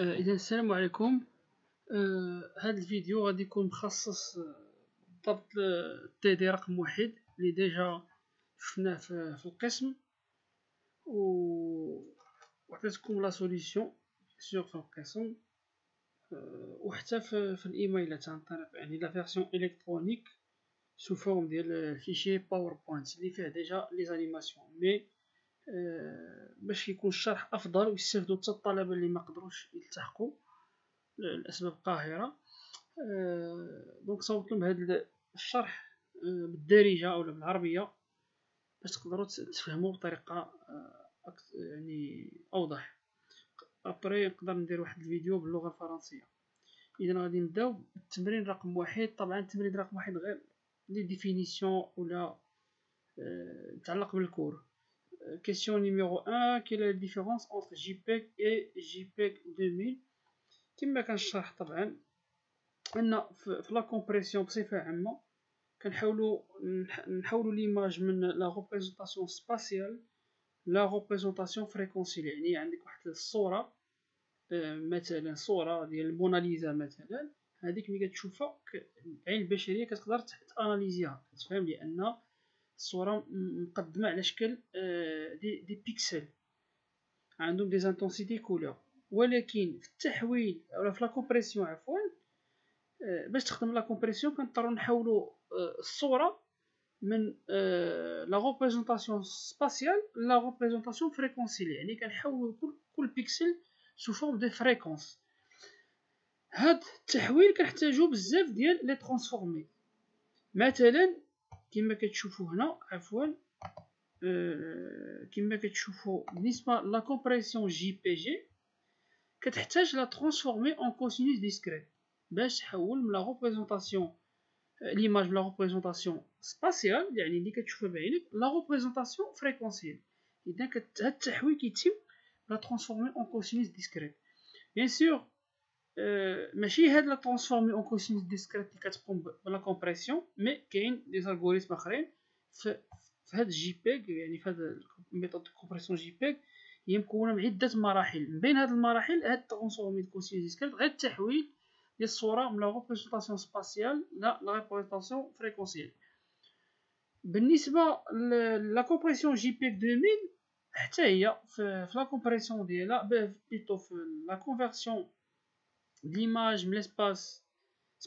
إذا السلام عليكم. هذا الفيديو غادي يكون مخصص بالضبط TD رقم 1 اللي ديجا شفناه في القسم وعطيتكم لا سوليسيون سيغ في القسم وحتى في الايميلات عن طريق يعني لا فيرسيون الكترونيك سو فورم ديال فيشي باوربوينت اللي فيه ديجا لي زانيماسيون مي باش يكون الشرح افضل ويستافدوا حتى الطلبه اللي ما قدروش يلتحقوا لاسباب قاهره. دونك صوبت لهم هذا الشرح بالدارجه اولا بالعربيه باش تقدروا تفهموا بطريقه يعني اوضح. ابري نقدر ندير واحد الفيديو باللغه الفرنسيه. اذا غادي نبداو بالتمرين رقم 1. طبعا التمرين رقم 1 غير لي ديفينيسيون ولا يتعلق بالكور. Question numéro 1. Quelle est la différence entre JPEG et JPEG 2000؟ كما كنشرح طبعا ان في لا كومبريسيون بصفه عامه كنحاولوا ليماج من لا ريبريزونطاسيون سباسيال لا ريبريزونطاسيون فريكونسيال. يعني عندك واحد الصوره مثلا صوره ديال الموناليزا مثلا، هذيك ملي كتشوفها العين البشريه كتقدر تاناليزيها كتفهم لان الصوره مقدمه على شكل دي بيكسل عندهم دي انتونسيتي كولور. ولكن في التحويل ولا في لا كومبريسيون عفوا باش تخدم لا كومبريسيون كنضطروا نحولوا الصوره من لا ريبريزونطاسيون سباسيال لا ريبريزونطاسيون فريكونسيال. يعني كنحولوا كل بيكسل سو فورم دو فريكونس. هاد التحويل كنحتاجو بزاف ديال لي ترانسفورمي. مثلا كما كتشوفوا هنا عفوا كما كتشوفوا بالنسبه لا كومبريسيون جي بي جي كتحتاج لا ترانسفورمي اون كوسينوس ديسكريت باش تحول من لا ريبريزونطاسيون ليماج لا ريبريزونطاسيون سباسيال يعني اللي كتشوفها بعينك لا ريبريزونطاسيون فريكونسيال. اذا هاد التحويل كيتم لا ترانسفورمي اون كوسينوس ديسكريت. بيان سور ماشي هاد لا ترانسفورمي اون كوسينوس ديسكريت اللي كتقوم بلا كومبريسيون، مي كاين دي الغوريثم اخرين في هاد الجي بيغ. يعني في هاد الميثود دو كومبريسيون جي بيغ هي مكونه من عده مراحل. من بين هاد المراحل هاد الترانسفورمي دو كوسينوس ديسكريت غير التحويل ديال الصوره من لا ريبريزونطاسيون سباسيال لا ريبريزونطاسيون فريكونسيال. بالنسبه لا كومبريسيون جي بيغ 2000 حتى هي في لا كومبريسيون ديالها بليتو في لا كونفيرسيون l'image من l'espace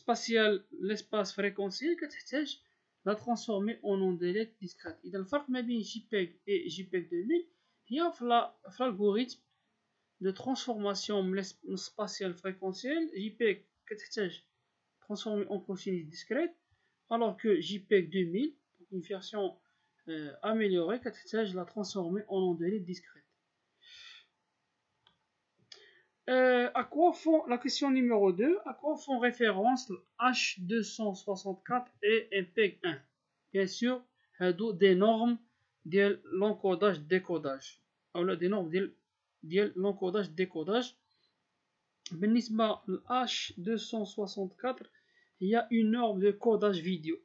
spatial l'espace fréquentiel كتحتاج لا ترانسفورمي اون اونديليت ديسكريت. اذا الفرق ما بين JPEG et JPEG 2000 هي في الالغوريثم دو ترانسفورماسيون من السباسيال فريكونسيال. JPEG كتحتاج ترانسفورمي اون كوسينوس ديسكريت alors que JPEG 2000 une version améliorée كتحتاج لا ترانسفورمي اون اونديليت ديسكريت. À quoi font, la question numéro 2, à quoi font référence le H264 et MPEG-1? Bien sûr, des normes de l'encodage-décodage. Ou des normes de l'encodage-décodage. بالنسبة le H264, il y a une norme de codage vidéo.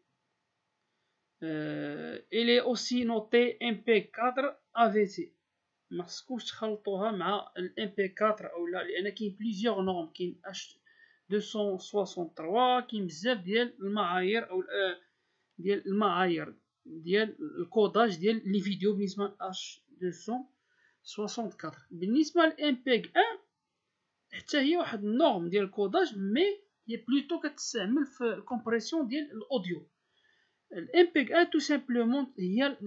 Il est aussi noté MPEG-4 AVC. ما خصكمش تخلطوها مع الام بي 4 اولا، لان كاين بليزيور نورم. كاين اش 263 كاين بزاف ديال المعايير او ديال المعايير ديال الكوداج ديال لي فيديو بالنسبه اش 264. بالنسبه للام بي 1 حتى هي واحد النورم ديال الكوداج مي هي بلوتو كتستعمل في الكومبريسيون ديال الاوديو. الام بي 1 تو سامبلومون هي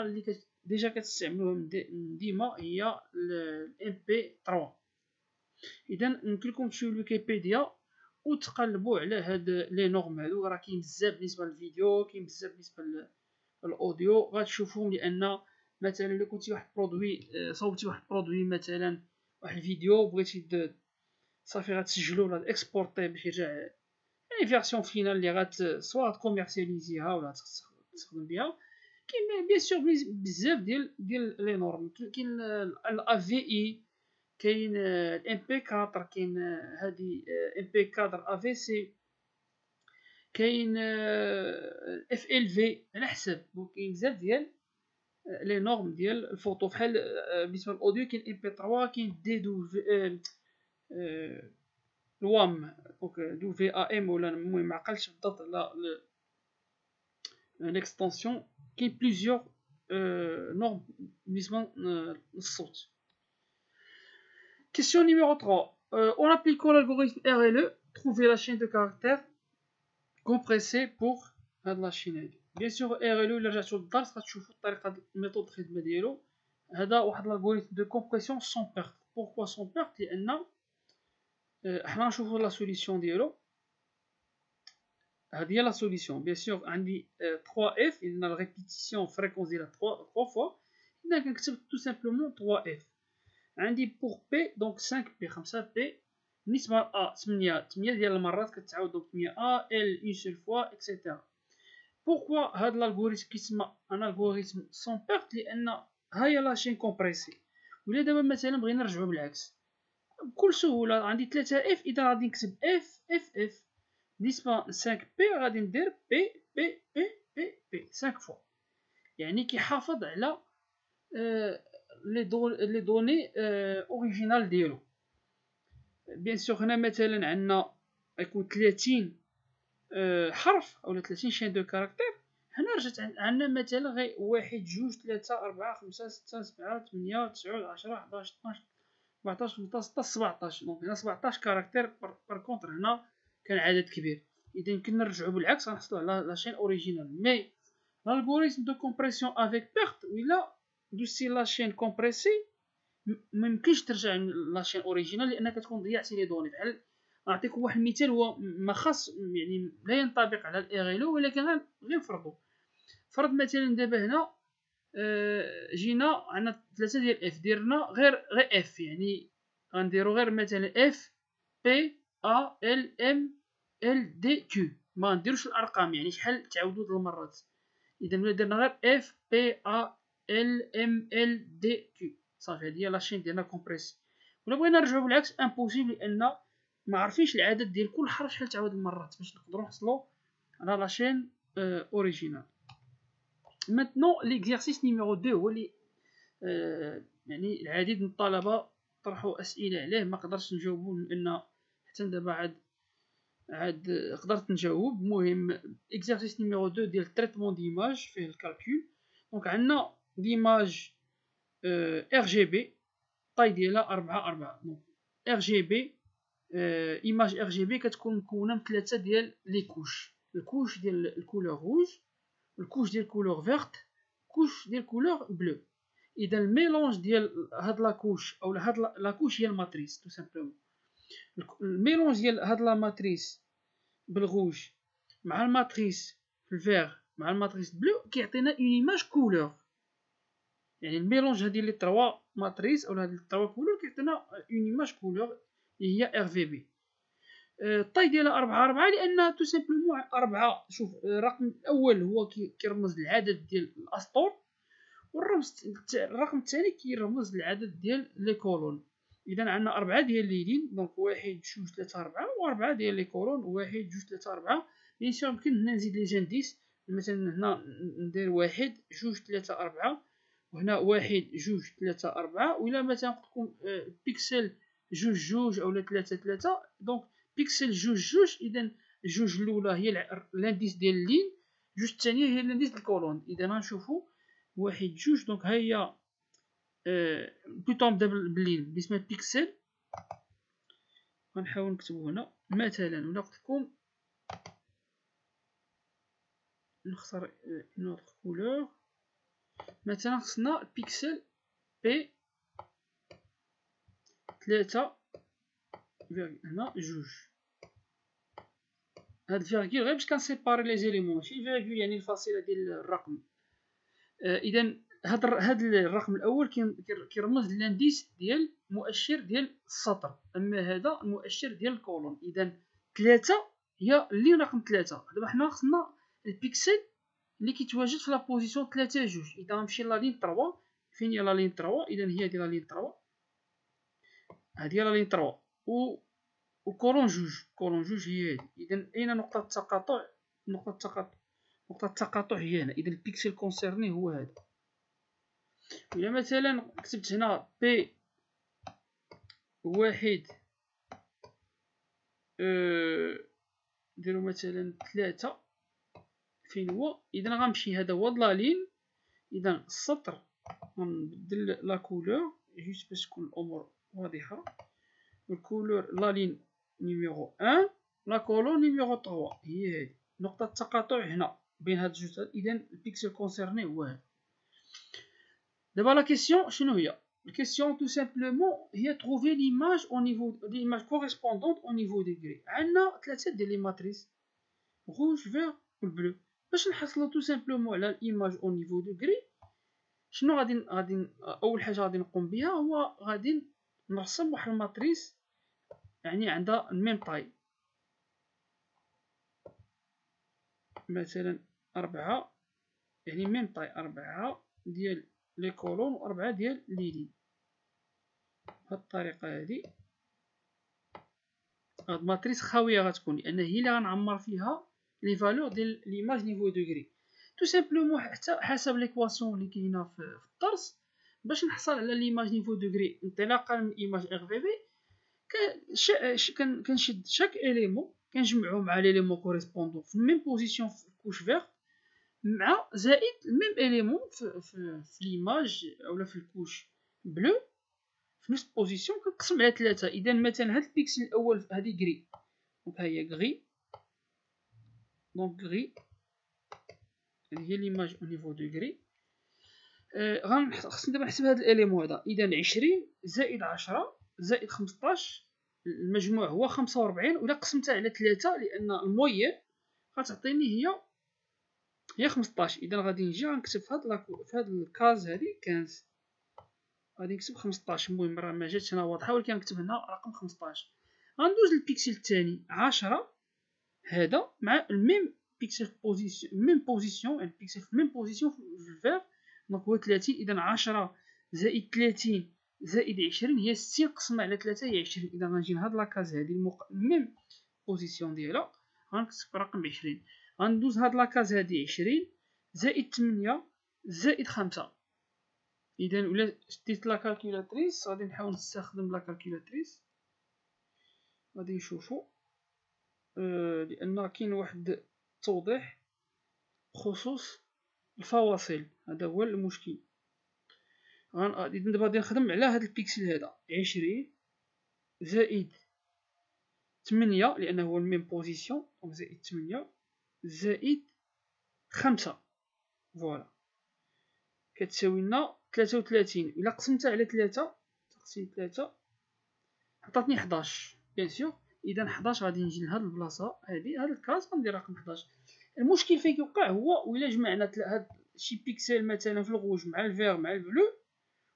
اللي ديجا كتستعملوها ديما هي الام بي 3. اذا يمكن لكم تمشيو لويكيبيديا وتقلبوا على هاد لي نورم هادو. راه كاين بزاف بالنسبه للفيديو كاين بزاف بالنسبه للاوديو غتشوفوهم. لان مثلا الا كنتي واحد برودوي صوبتي واحد برودوي مثلا واحد الفيديو بغيتي صافي غتسجلو ولا اكسبورتيه باش يرجع يعني فيرسيون فينال اللي سواء تكوميرسياليزيها ولا تخدم بها. كاين بيان سور بزاف ديال لي نورم. كاين الا في اي، كاين الام بي 4، كاين هادي ام بي 4 ا في سي، كاين اف ال في على حسب. كاين بزاف ديال لي نورم ديال الفوتو. بحال بالنسبه للاوديو كاين ام بي 3 كاين دي الوام دونك دو في ا ام ولا المهم معقلتش بالضبط على l'extension qui est plusieurs normes بالنسبة للصوت. Question numéro 3. En appliquant l'algorithme RLE, trouver la chaîne de caractères compressée pour هاد la chaîne. Bien sûr RLE إلا رجعتو للدرس غتشوفو الطريقة الميثود الخدمة ديالو. هذا واحد l'algorithme de compression sans perte. Pourquoi sans perte؟ لأن حنا نشوفو la solution ديالو. هذه هي لا سوليسيون. بيان سور عندي 3 اف اذا الريبيتيسيون فريكونس ديالها 3 فوا، اذا كنكتب تو سامبلومون 3 اف. عندي بور بي دونك 5 بي 5 بي بالنسبه ل 8 ديال المرات كتعاود دونك 8 ال اون سول فوا اكسيتيرا. بوركوا هاد الالغوريثم كيسمى ان الغوريثم سون بيرت؟ لان ها هي لا شين كومبريسي. ولا دابا مثلا بغينا نرجعو بالعكس بكل سهوله، عندي 3 اف اذا غادي نكتب اف اف اف بالنسبة ل 5 بي غادي ندير بي بي بي بي بي 5 فوا، يعني كيحافظ على لي دوني اوريجينال ديالو. بيان سور هنا مثلا عندنا غيكون 30 حرف اولا 30 شين دو كاركتير. هنا رجعت عندنا مثلا غير 1 2 3 4 5 6 7 8 9 10 11 12 14 15 16 17. دونك هنا 17 كاركتير. بار كونطر هنا كان عدد كبير، اذا يمكن نرجعو بالعكس غنحصلو على لا شين اوريجينال. مي l'algorithme de compression avec perte ولا دوزتي لا شين كومبريسي ميمكنش ترجع لا شين اوريجينال لان كتكون ضيعتي لي دوني. بحال نعطيكم واحد المثال هو ما خاص يعني لا ينطبق على الاريلو ولكن غير نفرضو. فرض مثلا دابا هنا جينا عندنا 3 ديال اف، درنا غير اف، يعني غنديرو غير مثلا اف بي ا ال ام ال دي كيو، ما نديروش الارقام يعني شحال تعاودوا د المرات. اذا ملي درنا غير اف بي ا ال ام ال دي كيو صافي هذه هي لاشين ديالنا كومبريسي. ولا بغينا نرجعو بالعكس امبوسيبل لان ما عارفينش العدد ديال كل حرف شحال تعاود المرات باش نقدروا نحصلوا على لاشين اوريجينال. Maintenant l'exercice numéro 2 هو اللي يعني العديد من الطلبه طرحوا اسئله عليه ما قدرتش نجاوبو لان حتى دابا عاد قدرت نجاوب. المهم exercice numéro 2 ديال التريتمون ديماج فيه الكالكول. دونك عندنا ديماج ار جي بي طاي ديالها 4 دونك ار جي بي ايماج ار جي بي كتكون مكونه من 3 ديال لي كوش. الكوش ديال الكولور روج، الكوش ديال الكولور فيرت، كوش ديال الكولور بلو. اذا الميلونج ديال هاد لاكوش او هاد لاكوش هي الماتريس تو سامبلومون. الميلونج ديال هاد لا ماتريس بالغوج مع الماتريس الفيغ مع الماتريس بلو كيعطينا اون ايماج كولور. يعني الميلونج هادي لي 3 ماتريس او هاد لي 3 كولور كيعطينا اون ايماج كولور اللي هي ار في بي. الطاي ديالها 4 لان تو سامبلومون 4. شوف الرقم الاول هو كيرمز للعدد ديال الاسطور، الرقم الثاني كيرمز للعدد ديال لي كولون. اذا عندنا 4 ديال لي لين دونك 1 2 3 4 و4 ديال لي كولون 1 2 3 4. بيان سور يمكن هنا نزيد لي جانديس، مثلا هنا ندير 1 2 3 4 وهنا 1 2 3 4. ولا مثلا تكون بيكسل 2 2 اولا 3 3 دونك بيكسل 2 2. اذا 2 الاولى هي لانديس ديال اللين، 2 الثانيه هي لانديس ديال الكولون. اذا غنشوفوا 1 2 دونك ها هي بلوتو نبدا باللين باسم بيكسل. غنحاول نكتبو هنا مثلا ولا قلت لكم نختار نوتر كولور. مثلا خصنا بيكسل بي 3 هنا 2. هاد الفيرغول غير باش كنسيباري لي زيليمون، ماشي الفيرغول يعني الفاصله ديال الرقم. اذا هاد الرقم الاول كيرمز للانديس ديال مؤشر ديال السطر، اما هذا المؤشر ديال الكولون. اذا 3 هي اللي رقم 3. دابا حنا خصنا البيكسل اللي كيتواجد في لا بوزيسيون 3 2. اذا غنمشي لا لين 3 فين هي لا لين 3؟ اذا هي ديال لا لين 3 هذه هي لا لين 3 وكولون 2 كولون 2 هي هذه. اذا اين نقطه التقاطع؟ نقطه التقاطع هي هنا. اذا البيكسل كونسيرني هو هذا. إلا مثلا كتبت هنا بي 1 نديرو مثلا 3 فين هو. اذا غنمشي هذا هو لا-لين. اذا السطر غنبدل لا كولور جوست باش تكون الامور واضحه. الكولور لا-لين نيميرو 1 لا كولون نيميرو 3 هي هذه نقطه التقاطع هنا بين هاد الجوج. اذا البيكسل كونسيرني هو هذا. دابا لا كيسيون شنو هي؟ La question tout simplement هي trouver l'image au niveau l'image correspondante au niveau des grilles. عندنا ثلاثه ديال لي ماتريس rouge vert والبلو. باش نحصلوا tout simplement على l'image au niveau du gris شنو غادي اول حاجه غادي نقوم بها هو غادي نرسم واحد الماتريس يعني عندها الميم طاي. مثلا 4 يعني ميم طاي 4 ديال لي كولون و 4 ديال لي لين بهاد الطريقه هادي. هاد الماتريس خاويه غتكون لان هي اللي غنعمر فيها لي فالور ديال ليماج نيفو دوغري. تو سامبلومون حتى حسب ليكواسيون اللي كاينه في الدرس باش نحصل على ليماج نيفو دوغري انطلاقا من ايماج ار في في كنشد شاك اليمون كنجمعو مع ليليمون كوريسبوندون في الميم بوزيسيون في الكوش فيغ مع زائد الميم اليمون في ليماج اولا في الكوش بلو في نفس البوزيسيون كنقسم على 3. اذا مثلا هاد البيكسل الاول هادي غري دونك ها هي غري دونك غري هي ليماج او نيفو دو غري. خصني دابا نحسب هاد الاليمون هذا. اذا 20 زائد 10 زائد 15 المجموع هو 45 ولا قسمتها على 3 لان الموين غتعطيني هي 15. اذا غادي نجي غنكتب في هاد الكاز هادي 15 غادي نكتب 15. المهم راه ما جاتش هنا واضحه ولكن غنكتب هنا رقم 15. غندوز للبيكسل الثاني 10 هذا مع الميم بيكسل بوزيسيون ميم بوزيسيون يعني بيكسل في ميم بوزيسيون في الفير دونك هو 30. اذا 10 زائد 30 زائد 20 هي 60 قسمة على 3 هي 20. اذا غنجي لهاد لاكاز هادي ميم بوزيسيون ديالها غنكتب رقم 20. غندوز هاد لاكاز هادي 20 زائد 8 زائد 5. اذا ولا شديت لا كالكولاتريس غادي نحاول نستخدم لا كالكولاتريس غادي نشوفو لان كاين واحد التوضيح بخصوص الفواصل هذا هو المشكل. اذا دابا غادي نخدم على هذا البيكسل هذا 20 زائد 8 لانه هو الميم بوزيسيون دونك زائد 8 زائد 5 فوالا كتساوي لنا 33. الا قسمتها على 3 تقسيم 3 عطاتني 11 بيان سور. اذا 11 غادي نجي لهاد البلاصه هادي هاد الكاس غندير رقم 11. المشكل فين كيوقع هو ولا جمعنا هاد شي بيكسل مثلا في الغوج مع الفير مع البلو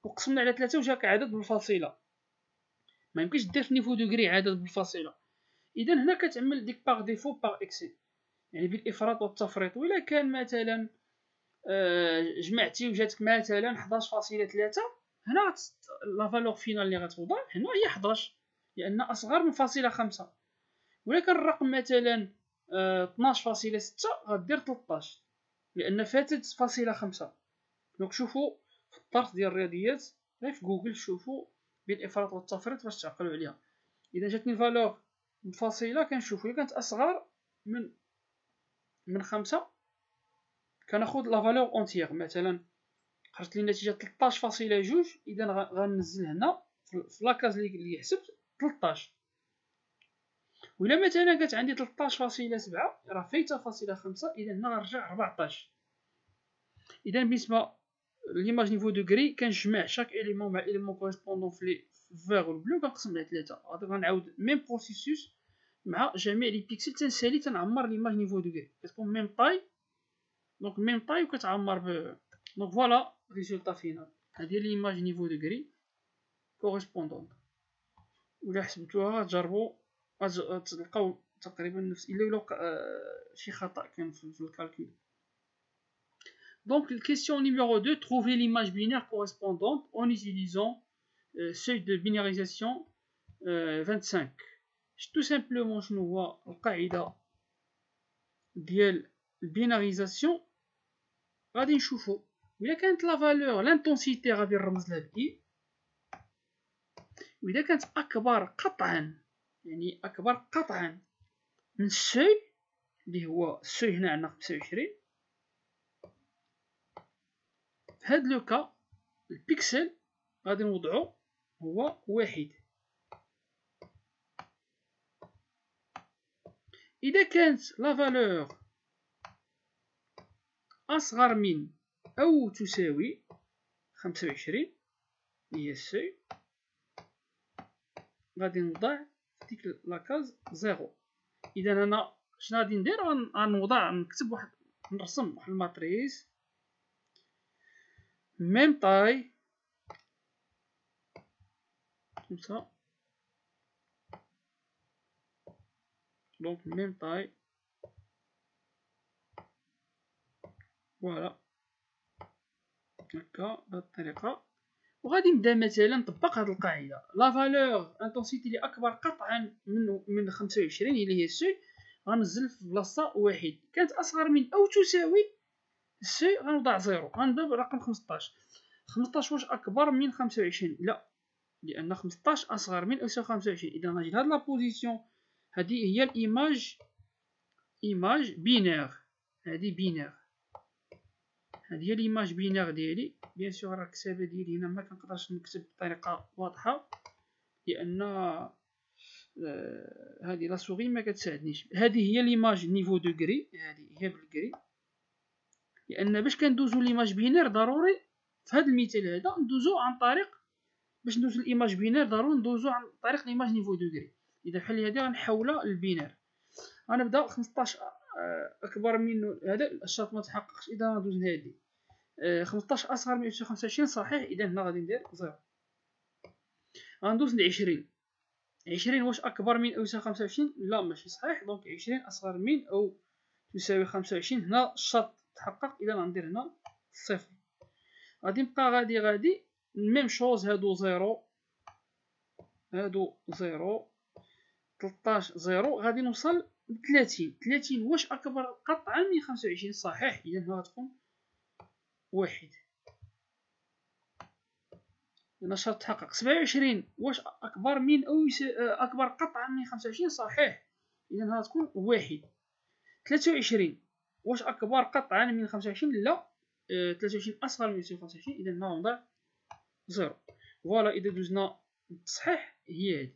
وقسمنا على 3 وجاك عدد بالفاصله ما يمكنش دير في نيفو دوغري عدد بالفاصله. اذا هنا كتعمل ديك باغ ديفو باغ اكسي يعني بالافراط والتفريط. ولا كان مثلا جمعتي وجاتك مثلا 11.3 هنا لا فالور فينال اللي غتوضع هنا هي 11 لان اصغر من فاصله 5. ولكن الرقم مثلا 12.6 غدير 13 لان فاتت فاصله 5. دونك شوفوا في الدرس ديال الرياضيات غير في جوجل شوفوا بالافراط والتفريط باش تعقلوا عليها. اذا جاتني الفالور بفاصله كنشوف الا كانت اصغر من 5 كناخذ لا فالور اونتيير. مثلا خرجت لي النتيجه 13.2 اذا غنزل هنا في لاكاز اللي حسبت 13. ولا مثلا كانت عندي 13.7 راه فايته فاصله 5 اذا هنا غنرجع 14. اذا بالنسبه ليماج نيفو دوغري كنجمع شاك اليمون مع اليمون كوريسبوندون في الفيغ والبلو كنقسم على 3. غادي غنعاود ميم بروسيسوس مع جميع لي بيكسل تنسالي تنعمر ليماج نيفو دوغري كتكون ميم طاي دونك ميم طاي وكتعمر دونك فوالا ريزولطا فينال. هذه ليماج نيفو دوغري كوريسبوندون. ولا حسبتوها تجربوا تلقاو تقريبا نفس الا شي خطا كان في الكالكول. Donc, question numéro 2, trouver l'image binaire correspondante en utilisant seuil de binarisation 25. Tout simplement, je nous vois le qaïda ديال البيناريزاسيون غادي نشوفو وإلا كانت لا فالور لانتونسيتي غادي نرمز لها ب I وإذا كانت أكبر قطعا يعني أكبر قطعا من السوي اللي هو السوي هنا عندنا 25. في هاد لوكا البيكسل غادي نوضعو هو 1. إذا كانت لا فالور أصغر من أو تساوي 25 هي السوي، غادي نوضع في ديك لاكاز 0. إذا أنا شنو غادي ندير؟ غنوضع نكتب واحد، نرسم واحد الماتريس ميم طاي كومسا، دونك ميم طاي فوالا هكا بهاد الطريقة. وغادي نبدا مثلا نطبق هاد القاعدة، لا فالور انتونسيتي اللي أكبر قطعا من 25 اللي هي السي، غنزل في بلاصة 1. كانت أصغر من أو تساوي السي غنوضع 0. غنبدا برقم 15. 15 واش أكبر من 25؟ لا، لأن 15 أصغر من أو يساوي 25. إذا غنجي لهاد لابوزيسيون، هادي هي الإيماج، إيماج بينير، هادي بينير، هادي هي ليماج بينير ديالي. بيان سور راه الكتابة ديالي هنا مكنقدرش نكتب بطريقة واضحة لأن هادي لا سوغي مكتساعدنيش. هادي هي ليماج نيفو دوغري، هادي هي بالكري، لأن باش كندوزو ليماج بينير ضروري في هاد المثال هذا ندوزو عن طريق، باش ندوزو الإيماج بينير ضروري ندوزو عن طريق ليماج نيفو دوغري. إذا بحال هادي غنحولها للبينير. غنبدا 15 أكبر من هذا الشرط متحققش، إذا غندوز لهادي 15 أصغر من 25 صحيح، إذا هنا غادي ندير 0. غندوز ل 20. 20 واش أكبر من أو يساوي 25؟ لا ماشي صحيح، دونك 20 أصغر من أو تساوي 25. هنا الشرط تحقق، إذا غندير هنا 0. غادي نبقى غادي ميم شوز، هادو 0 هادو 0 13 0. غادي نوصل ل 30. 30 واش أكبر قطعا من 25؟ صحيح، إذا هنا غتكون 1. هنا الشرط تحقق. 27 واش أكبر من أو أكبر قطعا من 25؟ صحيح، إذا هنا غتكون 1. 23 واش أكبر قطعا من 25؟ لا، 23 أصغر من 25، إذا هنا غنضع 0. فوالا، إذا دوزنا التصحيح هي هادي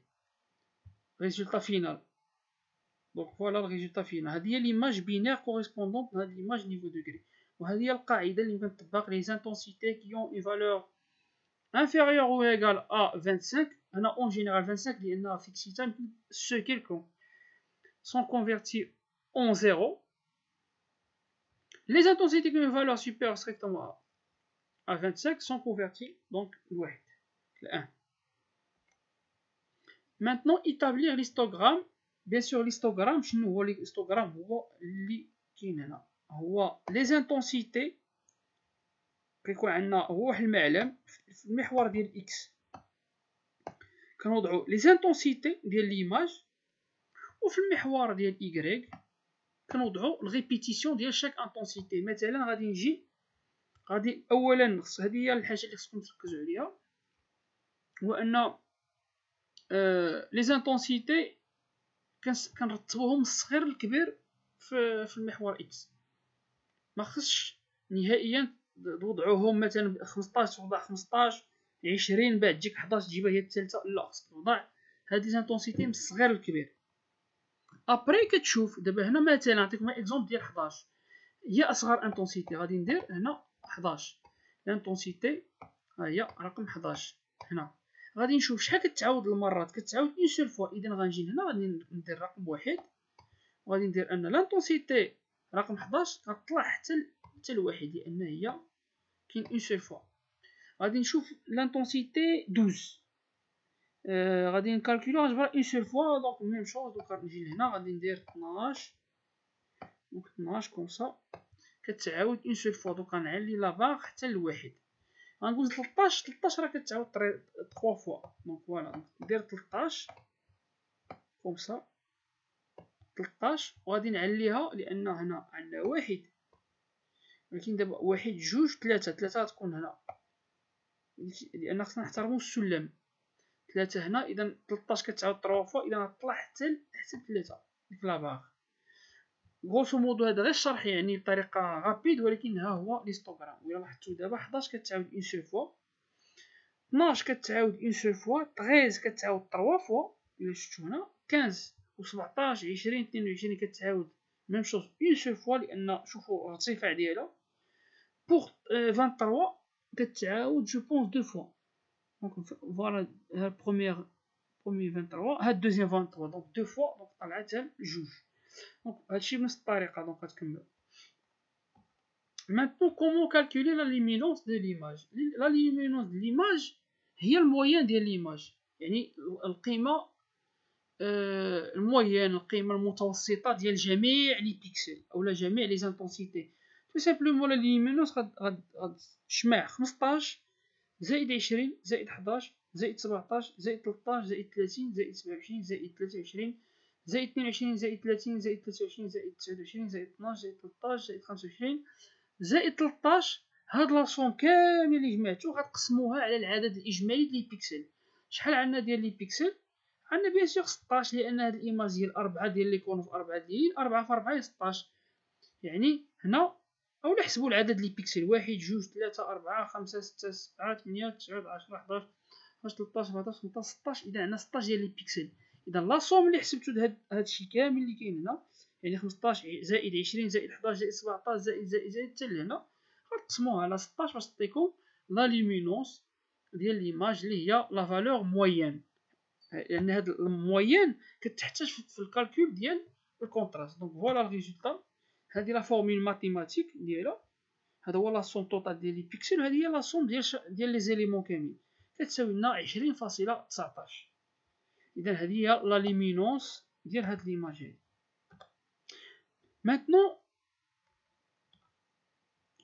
ريزولتا فينال. دونك فوالا الريزولتا فينال. هادي هي ليماج بينير كوريسبوندونط لهاد ليماج نيفو دوغري. وهذه هي القاعدة اللي يمكن تطبق لي زانتونسيتي كي اون اون فالور inférieur ou égal à 25. هنا en général 25 لأن fixité ceux quelconques sont convertis en 0. Les intensités qui ont une valeur supérieure strictement à 25 sont converties donc le 1. Maintenant établir l'histogramme. Bien sûr l'histogramme, شنو هو l'histogramme؟ هو اللي كاين هنا هو les intensités. كيكون عندنا هو واحد المعلم في المحور ديال اكس، كنوضعو لي زانتونسيتي ديال ليماج، وفي المحور ديال ايكغيك كنوضعو الريبيتيسيون ديال شاك انتونسيتي. مثلا غادي نجي غادي اولا هذه هي الحاجه اللي خصكم تركزوا عليها، هو ان لي زانتونسيتي كنرتبوهم من الصغير للكبير في المحور اكس. ما خصش نهائيا توضعوهم مثلا 15 توضع 15، 20 بعد تجيك 11 تجيبها هي الثالثه. لا، خصك توضع هذه زانتونسيتي من الصغير للكبير. ابري كتشوف دابا هنا مثلا نعطيكم اكزومبل ديال 11 هي اصغر انتونسيتي. غادي ندير هنا 11 الانتونسيتي، ها هي رقم 11. هنا غادي نشوف شحال كتعاود المرات، كتعاود اون سول فوا. اذا غنجي هنا غادي ندير رقم 1 وغادي ندير ان لانتونسيتي رقم 11 غتطلع حتى لواحد، لان هي كاين اون سول فوا. غادي نشوف لانتونسيتي 12 غادي نكالكولو غتجبر اون سول فوا. دونك ميم شوز، دوك نجي لهنا غادي ندير 12. دونك 12 كومسا كتعاود اون سول فوا. دوك غنعلي لا باغ حتى لواحد. غندوز 13. 13 راه كتعاود 3 فوا. دونك فوالا ندير 13 كومسا 13 وغادي نعليها لان هنا عندنا واحد، ولكن دابا واحد جوج 3 غتكون هنا لان خصنا نحترمو السلم. 3 هنا، اذا 13 كتعاود 3 فوا، اذا غطلع حتى 3 ديك لاباغ. غوسو مودو هذا غير الشرح يعني بطريقه غابيد، ولكن ها هو ليستوغرام. ولا لاحظتوا دابا 11 كتعاود اون سول فوا، 12 كتعاود اون سول فوا، 13 كتعاود 3 فوا الا شفتو هنا، 15 و 17 20 22 كتعاود ميم شوز اون سول فوا، لان شوفوا الارتفاع ديالها. بوغ 23 كتعاود جو بونس 2 فوا. دونك فوالا ها بروميير 23 ها دوزيام 23، دونك 2 فوا، دونك طلعت جوج. دونك هادشي بنفس الطريقه. دونك غتكمل. Maintenant, comment calculer la luminance de l'image? La luminance de l'image هي الموين ديال l'image، يعني القيمة الموين، القيمة المتوسطة ديال جميع لي بيكسل أو جميع لي زانتونسيتي. تو سامبلومون لا luminance غاد تجمع 15 زائد 20 زائد 11 زائد 17 زائد 13 زائد 30 زائد 27 زائد 23 زائد 22 زائد 30 زائد 23 زائد 29 زائد 12 زائد 13 زائد 25 زائد 13. هاد لاصوم كامل اللي جمعتو غتقسموها على العدد الاجمالي ديال البيكسل. شحال عندنا ديال لي بيكسل؟ عندنا بيان سور 16، لان هاد الايماج ديال 4 ديال لي كونو في 4 ديال 4 في 4 هي 16. يعني هنا اولا حسبوا العدد لي بيكسل: 1 2 3 4 5 6 7 8 9 10 11 12 13 14 15 16. اذا عندنا 16 ديال لي بيكسل. اذا لاصوم اللي حسبتو هادشي كامل اللي كاين هنا، يعني 15 زائد 20 زائد 11 زائد 17 زائد حتى لهنا، غتقسموها على 16 باش تعطيكم لا لومينونس ديال ليماج اللي هي لا فالور موين. لان هاد الموين كتحتاج في الكالكول ديال الكونتراست. دونك فوالا الريزولطا. هادي لا فورمول ماتيماتيك ديالها. هذا هو لا سوم توتال ديال لي بيكسل، وهذه هي لا سوم ديال لي زيليمون كاملين، كتساوي لنا 20.19. اذا هذه هي لا لومينونس ديال هاد ليماج هادي. Maintenant,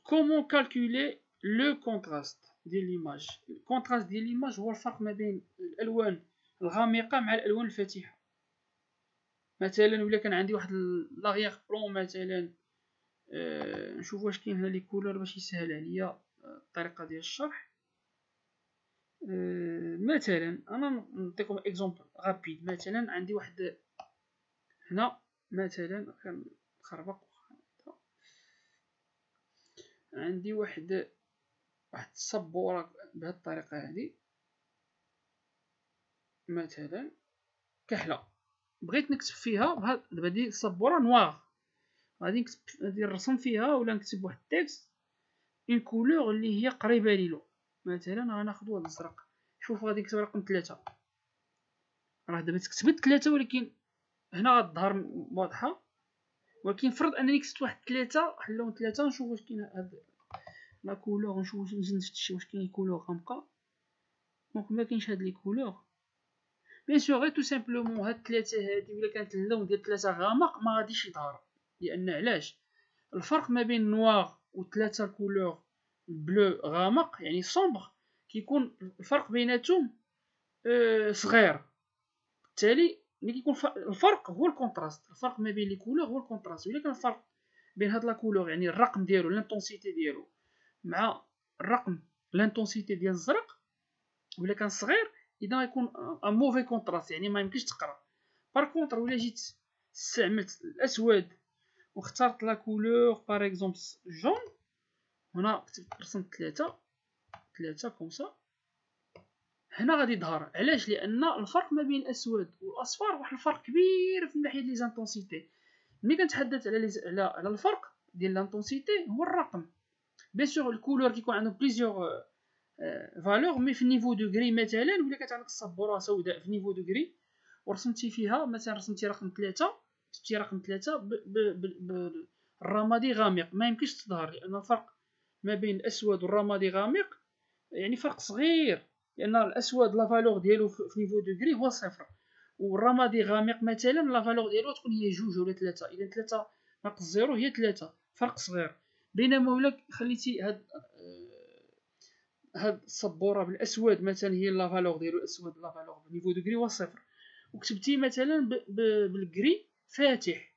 comment calculer le contraste de l'image? Le contraste de l'image هو الفرق ما بين الالوان الغامقه مع الالوان الفاتحه. مثلا ولا كان عندي واحد لاغيغ بلون مثلا، نشوف واش كاين هنا لي كولور باش يسهل عليا الطريقه ديال الشرح. مثلا انا نعطيكم اكزومبل غابيد. مثلا عندي واحد هنا، مثلا كنخربق، عندي واحد السبوره بهذه الطريقه هذه. مثلا كحله بغيت نكتب فيها بهاد دابا دي السبوره نوار، غادي نكتب، غادي نرسم فيها ولا نكتب واحد التكست اون كولور اللي هي قريبه ليلو. مثلا غناخذ هذا الازرق. شوف غادي نكتب رقم 3. راه دابا كتبت 3 ولكن هنا غتظهر واضحه، ولكن فرض انني كتبت واحد 3 واحد اللون 3. نشوف واش كاين هاد لا كولور، نشوف نفتش واش كاين كولور غامقه. دونك ما كاينش هاد لي كولور. بيان سور غير تو سامبلومون هاد 3 هادي ولا كانت اللون ديال 3 غامق ما غاديش يظهر. لان علاش؟ الفرق ما بين نوار و 3 كولور بلو غامق يعني صومبر كيكون الفرق بيناتهم صغير. بالتالي ملي كيكون الفرق هو الكونتراست. الفرق ما بين لي كولور هو الكونتراست. ولا كان الفرق بين هاد لا كولور يعني الرقم ديالو لانتونسيتي ديالو مع الرقم لانتونسيتي ديال الزرق ولا كان صغير، اذا غيكون ان موفي كونتراست، يعني ما يمكنش تقرا. بار كونطر ولا جيت استعملت الاسود واخترت لا كولور باغ اكزومبل جون، هنا رسمت 3 كومسا، هنا غادي يظهر. علاش؟ لان الفرق ما بين الاسود والاصفر واحد الفرق كبير في ناحيه لي زانتونسيتي. ملي كنتحدث على الفرق ديال لانتونسيتي هو الرقم. بيان سور الكولور كيكون عندهم بليزيور فالور، مي في النيفو دوغري. مثلا ولا كانت عندك السبوره سوداء في نيفو دوغري ورسمتي فيها مثلا رسمتي رقم 3، كتبتي رقم 3 بالرمادي غامق، ما يمكنش تظهر لان الفرق ما بين الاسود والرمادي غامق يعني فرق صغير. لان الاسود لا فالور ديالو في نيفو دوغري هو 0، والرمادي غامق مثلا لا فالور ديالو تكون هي 2 ولا 3. اذا 3 ناقص 0 هي 3، فرق صغير. بينما ولا خليتي هاد السبوره بالاسود مثلا هي لا فالور ديالو الاسود لا فالور بنيفو دوغري هو 0، وكتبتي مثلا بالكري فاتح،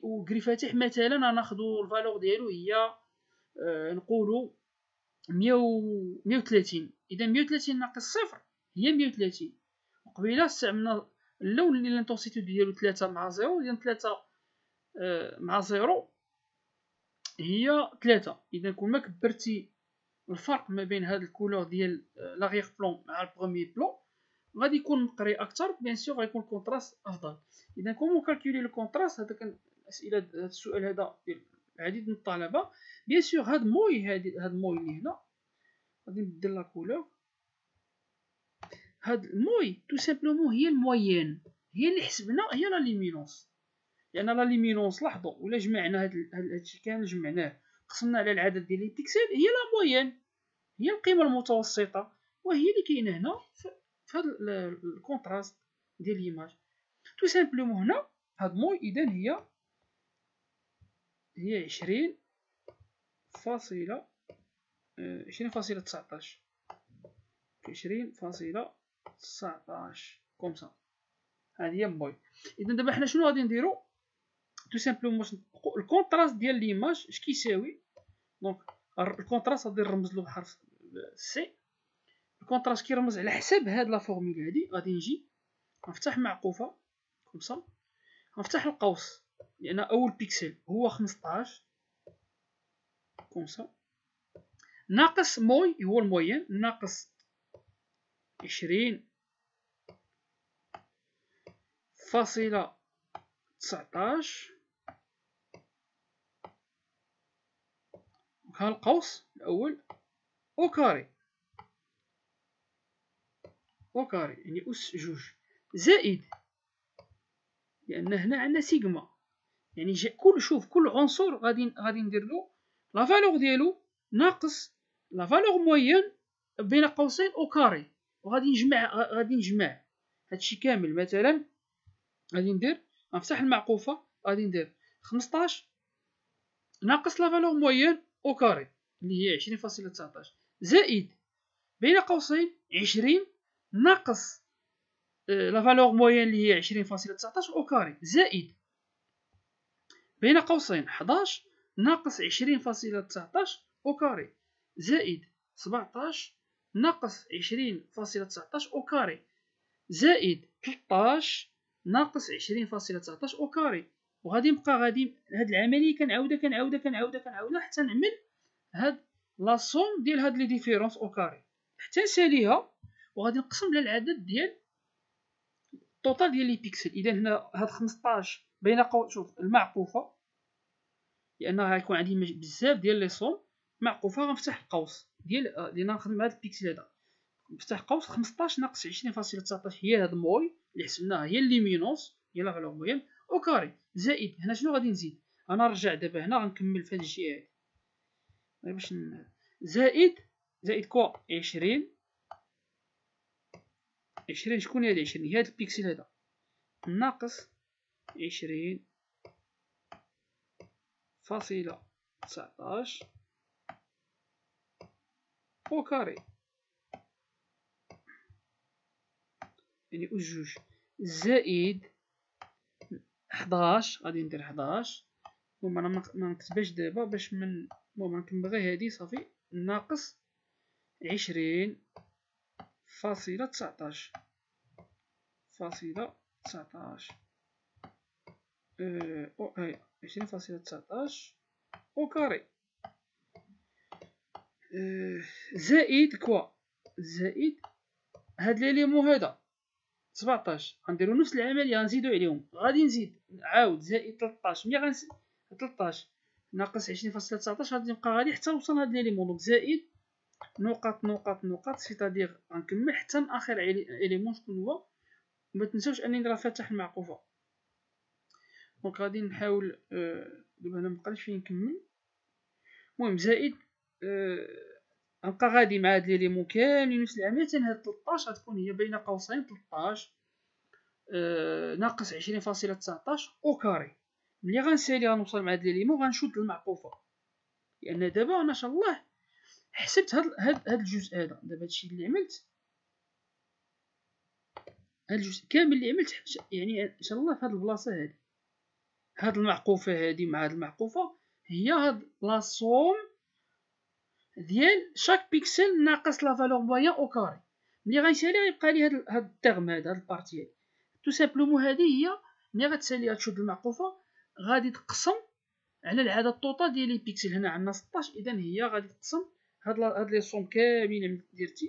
وكري فاتح مثلا غناخذوا الفالور ديالو هي نقولوا 130. اذا 130 ناقص 0 هي 130. قبيله استعملنا اللون اللي الانتونسيتي ديالو 3 مع 0، اذا 3 مع 0 هي 3. اذا كل ما كبرتي الفرق ما بين هاد الكولور ديال لاغيغ بلون مع البروميي بلون غادي يكون مقري اكثر، بيان سور غيكون الكونتراست افضل. اذا كومون كالكولي لو كونتراست، هذا كان اسئله هذا السؤال هذا ديال العديد من الطلبه. بيان سور هاد موي، هاد موي اللي هنا غادي نبدل لا كولور. هاد الموي تو سامبلومون هي المويان، هي اللي حسبنا هي لا ليمينونس. لان لا ليمينونس لاحظوا ولا جمعنا هادشي كامل جمعناه قسمنا على العدد ديال لي بيكسل، هي لا مويان، هي القيمه المتوسطه، وهي اللي كاينه هنا في هذا الكونتراست ديال ليماج. تو سامبلومون هنا هاد موي اذا هي 20.19 كوم سا، هذه هي موي. اذا دابا حنا شنو غادي نديرو؟ تو سامبلومون الكونتراست ديال ليماج اش كيساوي؟ دونك الكونتراست غادي نرمز له بحرف سي. الكونتراست كيرمز على حساب هاد لا فورمول هادي. غادي نجي نفتح معقوفه كوم سا، نفتح القوس لان اول بيكسل هو 15 كوم سا، ناقص موي هو الموين، ناقص 20.19 ها القوس الاول او كاري يعني اس جوج زائد، لان هنا عندنا سيغما يعني كل عنصر غادي ندير له لا فالور ديالو ناقص لا فالور موين بين قوسين او كاري، وغادي نجمع هادشي كامل. مثلا غادي نفتح المعقوفه، غادي ندير 15 ناقص لا فالور موين او كاري اللي هي 20.19 زائد بين قوسين 20 ناقص لا فالور موين اللي هي 20.19 او كاري زائد بين قوسين 11 ناقص 20.19 او كاري زائد 17 ناقص 20.19 او كاري زائد 13 ناقص 20.19 او كاري. وغادي نبقى هاد العمليه كنعاودها حتى نعمل هاد لا سوم ديال هاد لي ديفيرونس او كاري حتى نساليها، وغادي نقسم على العدد ديال التوتال ديال لي بيكسل. اذا هنا هاد 15 بين شوف المعقوفه، لان غيكون عندي بزاف ديال لي سوم معقوفه، غنفتح القوس ديال نخدم هاد البيكسل هذا، نفتح قوس 15 ناقص 20.19 هي هاد موي اللي حسبناها هي الليمينونس هي لا فالور موين او كاري زائد هنا شنو غادي نزيد؟ انا نرجع دابا هنا غنكمل في هاد الجهه هادي باش زائد كوا 20 شكون هي هاد 20؟ هي هاد البيكسل هذا ناقص 20.19 او كاري يعني أس جوج زائد 11. غادي ندير 11 المهم انا ما نكتبهاش دابا باش المهم نكمل غير هادي صافي ناقص 20.19 20.19 او كاري زائد كوا زائد هاد ليليمون هذا 17 غنديرو نفس العمليه غنزيدو عليهم. غادي نزيد عاود زائد 13 ملي 13 ناقص 20.19 غادي نبقى غادي حتى نوصل لهاد ليليمون. دونك زائد نقاط سيتادير غنكمل حتى لاخر اليمون شكون هو. ما تنساوش انني راه فاتح المعقوفه. دونك غادي نحاول دابا انا مبقاش فين نكمل. المهم زائد غنبقى غادي مع هاد ليليمون كاملين نفس العمليه حتى هاد 13 غتكون هي بين قوسين 13 ناقص 20.19 او كاري. ملي غنسالي غنوصل مع هاد ليليمون غنشد المعقوفه، لان دابا انا ان شاء الله حسبت هاد الجزء هذا. دابا هادشي اللي عملت هاد الجزء كامل اللي عملت يعني ان شاء الله في هاد البلاصه هادي هاد المعقوفه هادي مع هاد المعقوفه هي هاد لا سوم ديال شاك بيكسل ناقص لا فالور موين او كاري. ملي غيسالي غيبقى لي هاد التيرم هاد البارتي هادي تو سامبلومون. هادي هي ملي غتسالي هادشوط المعقوفه غادي تقسم على العدد الطوطال ديال لي بيكسل. هنا عندنا 16، اذا هي غادي تقسم هاد لي صوم كاملين اللي درتي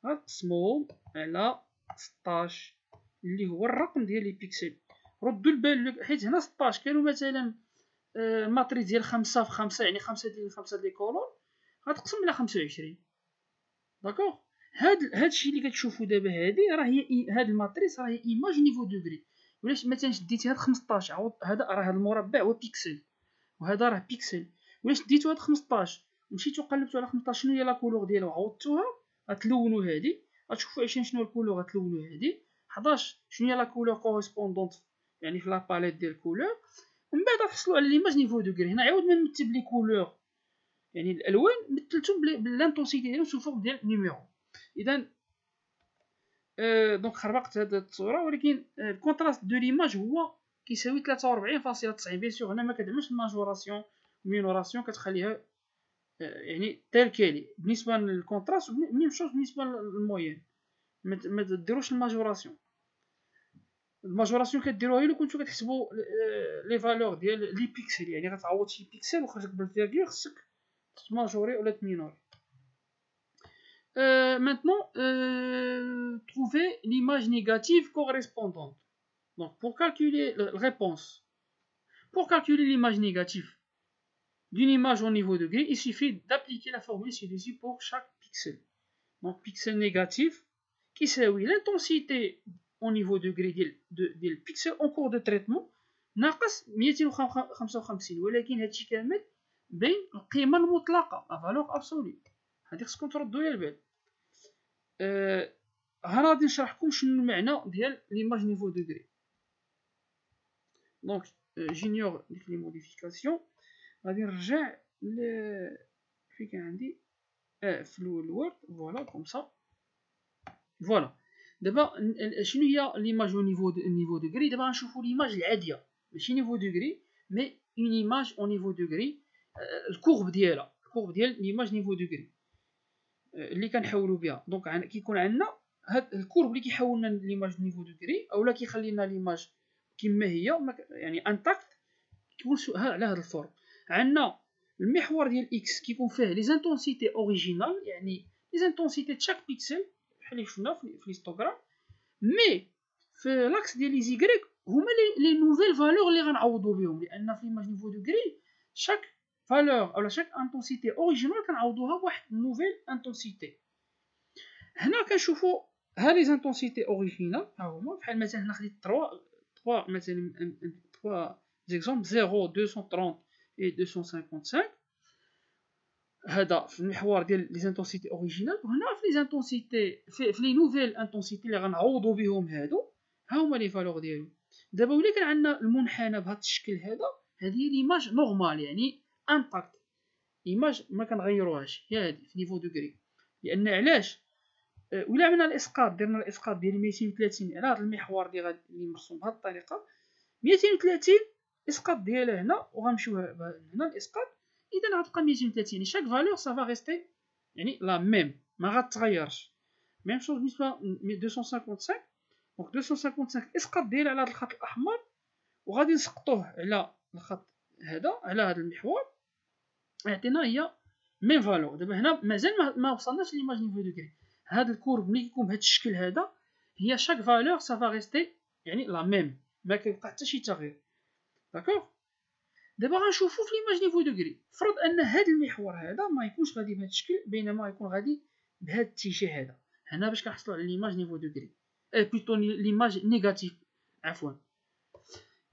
غتقسموهم على 16 اللي هو الرقم ديال لي بيكسل. ردوا البال حيت هنا 16 كانوا مثلا الماتريس ديال 5 في 5 يعني 5 ديال 5 لي كولون غتقسم على 25. داكوغ. هادشي اللي كتشوفوا دابا هادي راه هي هاد الماتريس راه هي ايماج نيفو دوغري. ولا مثلا شديتي هاد 15 عوض هذا راه هاد المربع هو بيكسل وهذا راه بيكسل. ولا شديتو هاد 15 مشيتو قلبتو على 15 شنو هي لا كولور ديالها وعوضتوها غتلونوا هادي غتشوفوا 20 شنو الكولور غتلونوا هادي 11 شنو هي لا كولور كوريسبوندونت يعني في لا باليت ديال الكولور. ومن بعد غتحصلوا على ليماج نيفو دوغري. هنا عاود ما نمثل بلي كولور يعني الالوان مثلتهم بالانتونسيتي ديالهم سو فورم ديال نيميرو. اذا دونك خربقت هاد الصوره ولكن الكونتراست دو ليماج هو كيساوي 43.9. بيان سور هنا ما كدعمش الماجوراسيون مينوراسيون كتخليها يعني تال كالي بالنسبه للكونتراست ميم شوز بالنسبه للموين. ما ديروش الماجوراسيون. الماجوراسيون كديروها الا كنتو كتحسبوا لي فالور ديال لي بيكسل يعني غتعوض شي بيكسل وخرجك بالفيرغول خصك تماجوري ولا تمينوري. Maintenant, trouver l'image négative correspondante. Donc, pour calculer la réponse, pour calculer l'image négative d'une image au niveau de degré, il suffit d'appliquer la formule ci-dessus pour chaque pixel. Donc, pixel négatif qui s'éloigne l'intensité au niveau de degré du pixel en cours de traitement ناقص 255 ولكن هادشي كامل بين القيمة المطلقة la valeur absolue. هادي خصكم تردوا ليها البال. هنا غادي نشرح لكم شنو المعنى ديال ليماج نيفو دوغري. دونك جينيور ديك لي موديفيكاسيون غادي نرجع فين كان عندي في الوورد فوالا كوم سا فوالا. دابا شنو هي ليماج او نيفو دوغري؟ دابا غنشوفوا ليماج العاديه ماشي نيفو دوغري مي اون ايماج او نيفو دوغري. الكورب ديالها الكورب ديال ليماج نيفو دوغري اللي كنحولوا بها. دونك كيكون عندنا هاد الكورب اللي كيحول لنا ليماج نيفو دوغري اولا كيخلي لنا ليماج كما هي يعني انتاكت كيكون على هاد الفورم. عندنا المحور ديال اكس كيكون فيه لي زانتونسيتي اوريجينال يعني لي زانتونسيتي د شاك بيكسل بحال اللي شفنا في ليستوغرام. مي في لاكس ديال لي زيغريك هما لي نوفيل فالور اللي غنعوضوا بهم لان في ليماج نيفو دوغري شاك فالور اولا شاك انتونسيتي اوريجينال كنعوضوها بواحد نوفيل انتونسيتي. هنا كنشوفوا ها لي زانتونسيتي اوريجينال ها هما بحال مثلا هنا خديت 3 مثلا 3 زيكزامبل 0 230 et 255 هذا في المحور ديال لي زانتونسيتي اوريجينال. وهنا في لي زانتونسيتي في لي نوفيل انتونسيتي اللي غنعوضوا بهم هادو ها هما لي فالور ديالهم. دابا ولا كان عندنا المنحنى بهذا الشكل هذا هذه ليماج نورمال يعني انتاكت ايماج ما كنغيروهاش هي هذه في نيفو دوغري. لان علاش ولا عملنا الاسقاط درنا الاسقاط ديال 230 على هذا المحور اللي مرسوم بهذه الطريقه 230 اسقاط ديالها هنا وغنمشيو هنا الاسقاط اذا غتبقى 230 يعني شاك فالور سافا ريستي يعني لا ميم ما غتغيرش. ميم شوز بالنسبه 255 دونك 255 اسقاط ديالها على هذا الخط الاحمر وغادي نسقطوه على الخط هذا على هذا المحور يعطينا هي ميم فالور. دابا هنا مازال ما وصلناش ليماج نيفو دوغري. هذا الكورب ملي كيكون بهذا الشكل هذا هي شاك فالور سافا ريستي يعني لا ميم ما كيبقى حتى شي تغيير. داكوغ. دابا غنشوفو في ليماج نيفو دوغري فرض ان هذا المحور هذا ما يكونش غادي بهذا الشكل بينما يكون غادي بهذا الاتجاه هذا. هنا باش كنحصلوا على ليماج نيفو دوغري بلوتو ليماج نيجاتيف عفوا.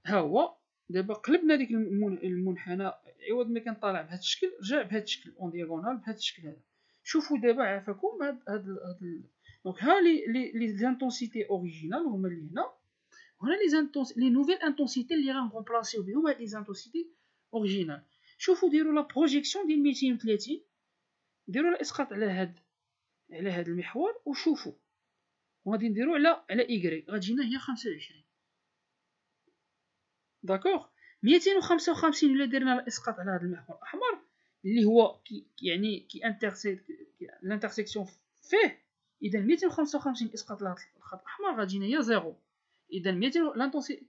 ها هو دابا قلبنا ديك المنحنى عوض ما كان طالع بهذا الشكل رجع بهذا الشكل اون دياغونال بهذا الشكل هذا. شوفوا دابا عافاكم هاد دونك ها لي زانتونسيتي اوريجينال هما اللي هنا وهنا لي نوفيل انتونسيتي اللي غنكومبلاسيو بهم هاد لي زانتونسيتي اوريجينال. شوفوا ديروا لا بروجيكسيون ديال 230 ديروا الاسقاط على هاد المحور وشوفوا وغادي نديرو على ايكغيك غتجينا هي 25. داكوغ. 255 الا درنا الاسقاط على هذا المحور الاحمر اللي هو يعني كي انترسيكسيون فيه اذا 255 اسقاط الخط الاحمر غادي هي 0. اذا 200 لانتونسيتي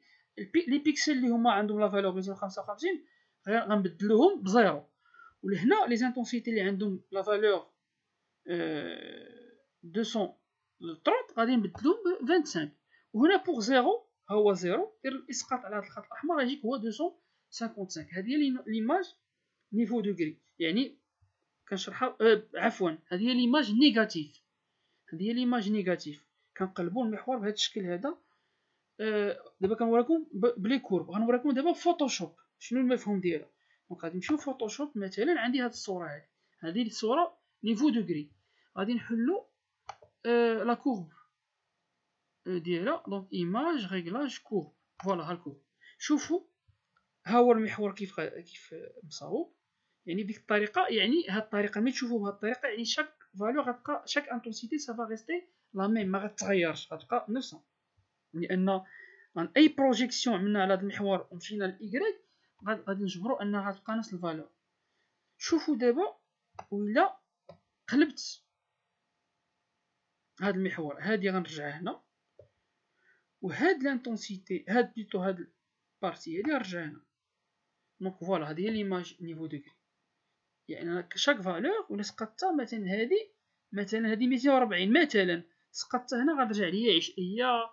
لي بيكسل اللي هما عندهم لا فالور 255 غنبدلوهم بزيرو. ولهنا لي زانتونسيتي اللي عندهم لا فالور 230 غادي نبدلوهم ب 25. وهنا بوغ زيرو ها هو زيرو، دير الاسقاط على هذا الخط الاحمر غيجيك هو 255. هذه هي ليماج نيفو دوغري، يعني كنشرحها عفوا هذه هي ليماج نيجاتيف. هذه هي ليماج نيجاتيف. كنقلبوا المحور بهذا الشكل هذا. دابا كنوريكم بلي كورب. غنوريكم دابا فوتوشوب شنو المفهوم ديالها. دونك غادي نمشيو فوتوشوب. مثلا عندي هذه الصوره، هذه الصوره نيفو دوغري. غادي نحلو لا كورب ديالها. دونك ايماج ريغلاج كورب. فوالا ها الكورب. شوفوا ها هو المحور كيف مصاوب، يعني بديك الطريقه. يعني هاد الطريقه ملي تشوفوا بهاد الطريقه يعني شاك فالور غتبقى، شاك انتونسيتي سافا ريستي لا ميم، ما غتغيرش، غتبقى نفسها. لان اي بروجيكسيون عملنا على هذا المحور ومشينا لإيكغيك غادي نجبروا انها غتبقى نفس الفالور. شوفوا دابا ولا قلبت هذا المحور، هذه غنرجعها هنا، وهاد لانتونسيتي هاد بليتو هاد البارتي هادي غنرجعها هنا. دونك فوالا هذه هي ليماج نيفو دوغري. يعني شاك فالور ولا سقطتها مثلا هذه 240 مثلا سقطتها هنا غترجع لي هي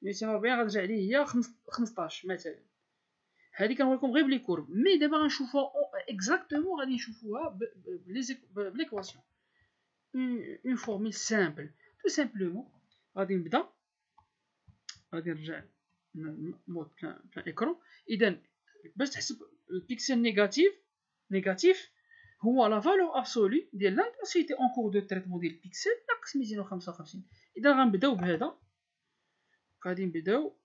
240 غترجع لي هي 15 مثلا. هذه كنوريكم غير بلي كورب. مي دابا غنشوفوها اكزاكتومون، غادي نشوفوها بليكواسيون اون فورميل سامبل تو سامبلومون. غادي نبدا، غادي نرجع مود بلان ايكرون. اذا باش تحسب البيكسل نيجاتيف هو لا فالور ابسولي ديال لانتونسيتي اون كور دو تريتمون ديال البيكسل ناقص 255. اذا غنبداو بهذا، غادي نبداو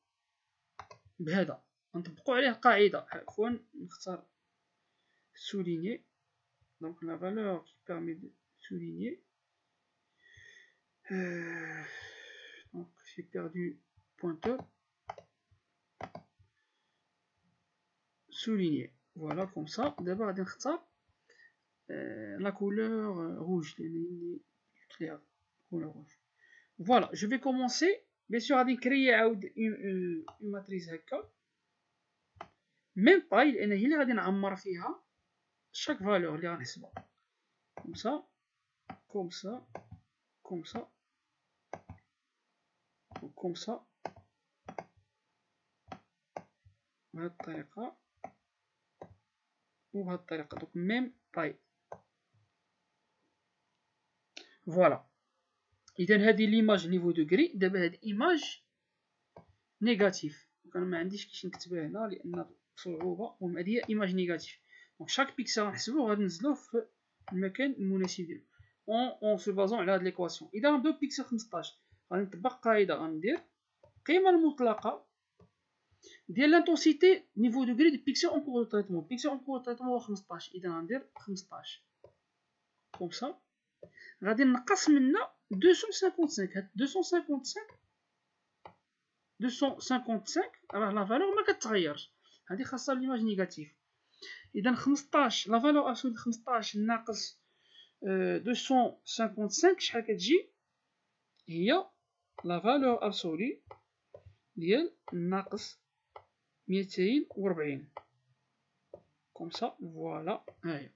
بهذا نطبقوا عليه القاعده. عفوا نختار souligner. Donc la valeur qui permet de souligner. Donc j'ai perdu pointeur. Souligner. Voilà comme ça. D'abord غادي نختار la couleur rouge, claire, couleur rouge. Voilà, je vais commencer. Bien sûr غادي نكري عاود une matrice هكا même taille لان هي اللي غادي نعمر فيها chaque valeur اللي غنحسبها. Comme ça, comme ça, comme ça, comme ça. بهاد الطريقة وبهاد الطريقة. دوك ميم طاي. فوالا. إذا هادي ليماج نيفو دوغري. دابا هاد إيماج نيجاتيف. دونك أنا معنديش كيفاش نكتبها هنا لأن صعوبة. المهم هادي هي إيماج نيجاتيف. دونك شاك بيكسل غنحسبوه غادي ننزلوه في المكان المناسب ديالو اون سو بازون على هاد ليكواسيون. إذا غنبداو بيكسل 15 غادي نطبق قاعدة. غندير القيمة المطلقة ديال لانتونسيتي نيفو دوغري دي بيكسل اون كور دو تريتمون. بيكسل اون كور دو تريتمون هو 15. اذا غندير 15 كوم سا. غادي نقص منا 255. هاد 255 راه لا فالور ما كتغيرش، هادي خاصها ليماج نيجاتيف. اذا 15 لا فالور ابسولي 15 ناقص 255 شحال كتجي؟ هي لا فالور ابسولي ديال ناقص 240 كوم سا. فوالا هاهي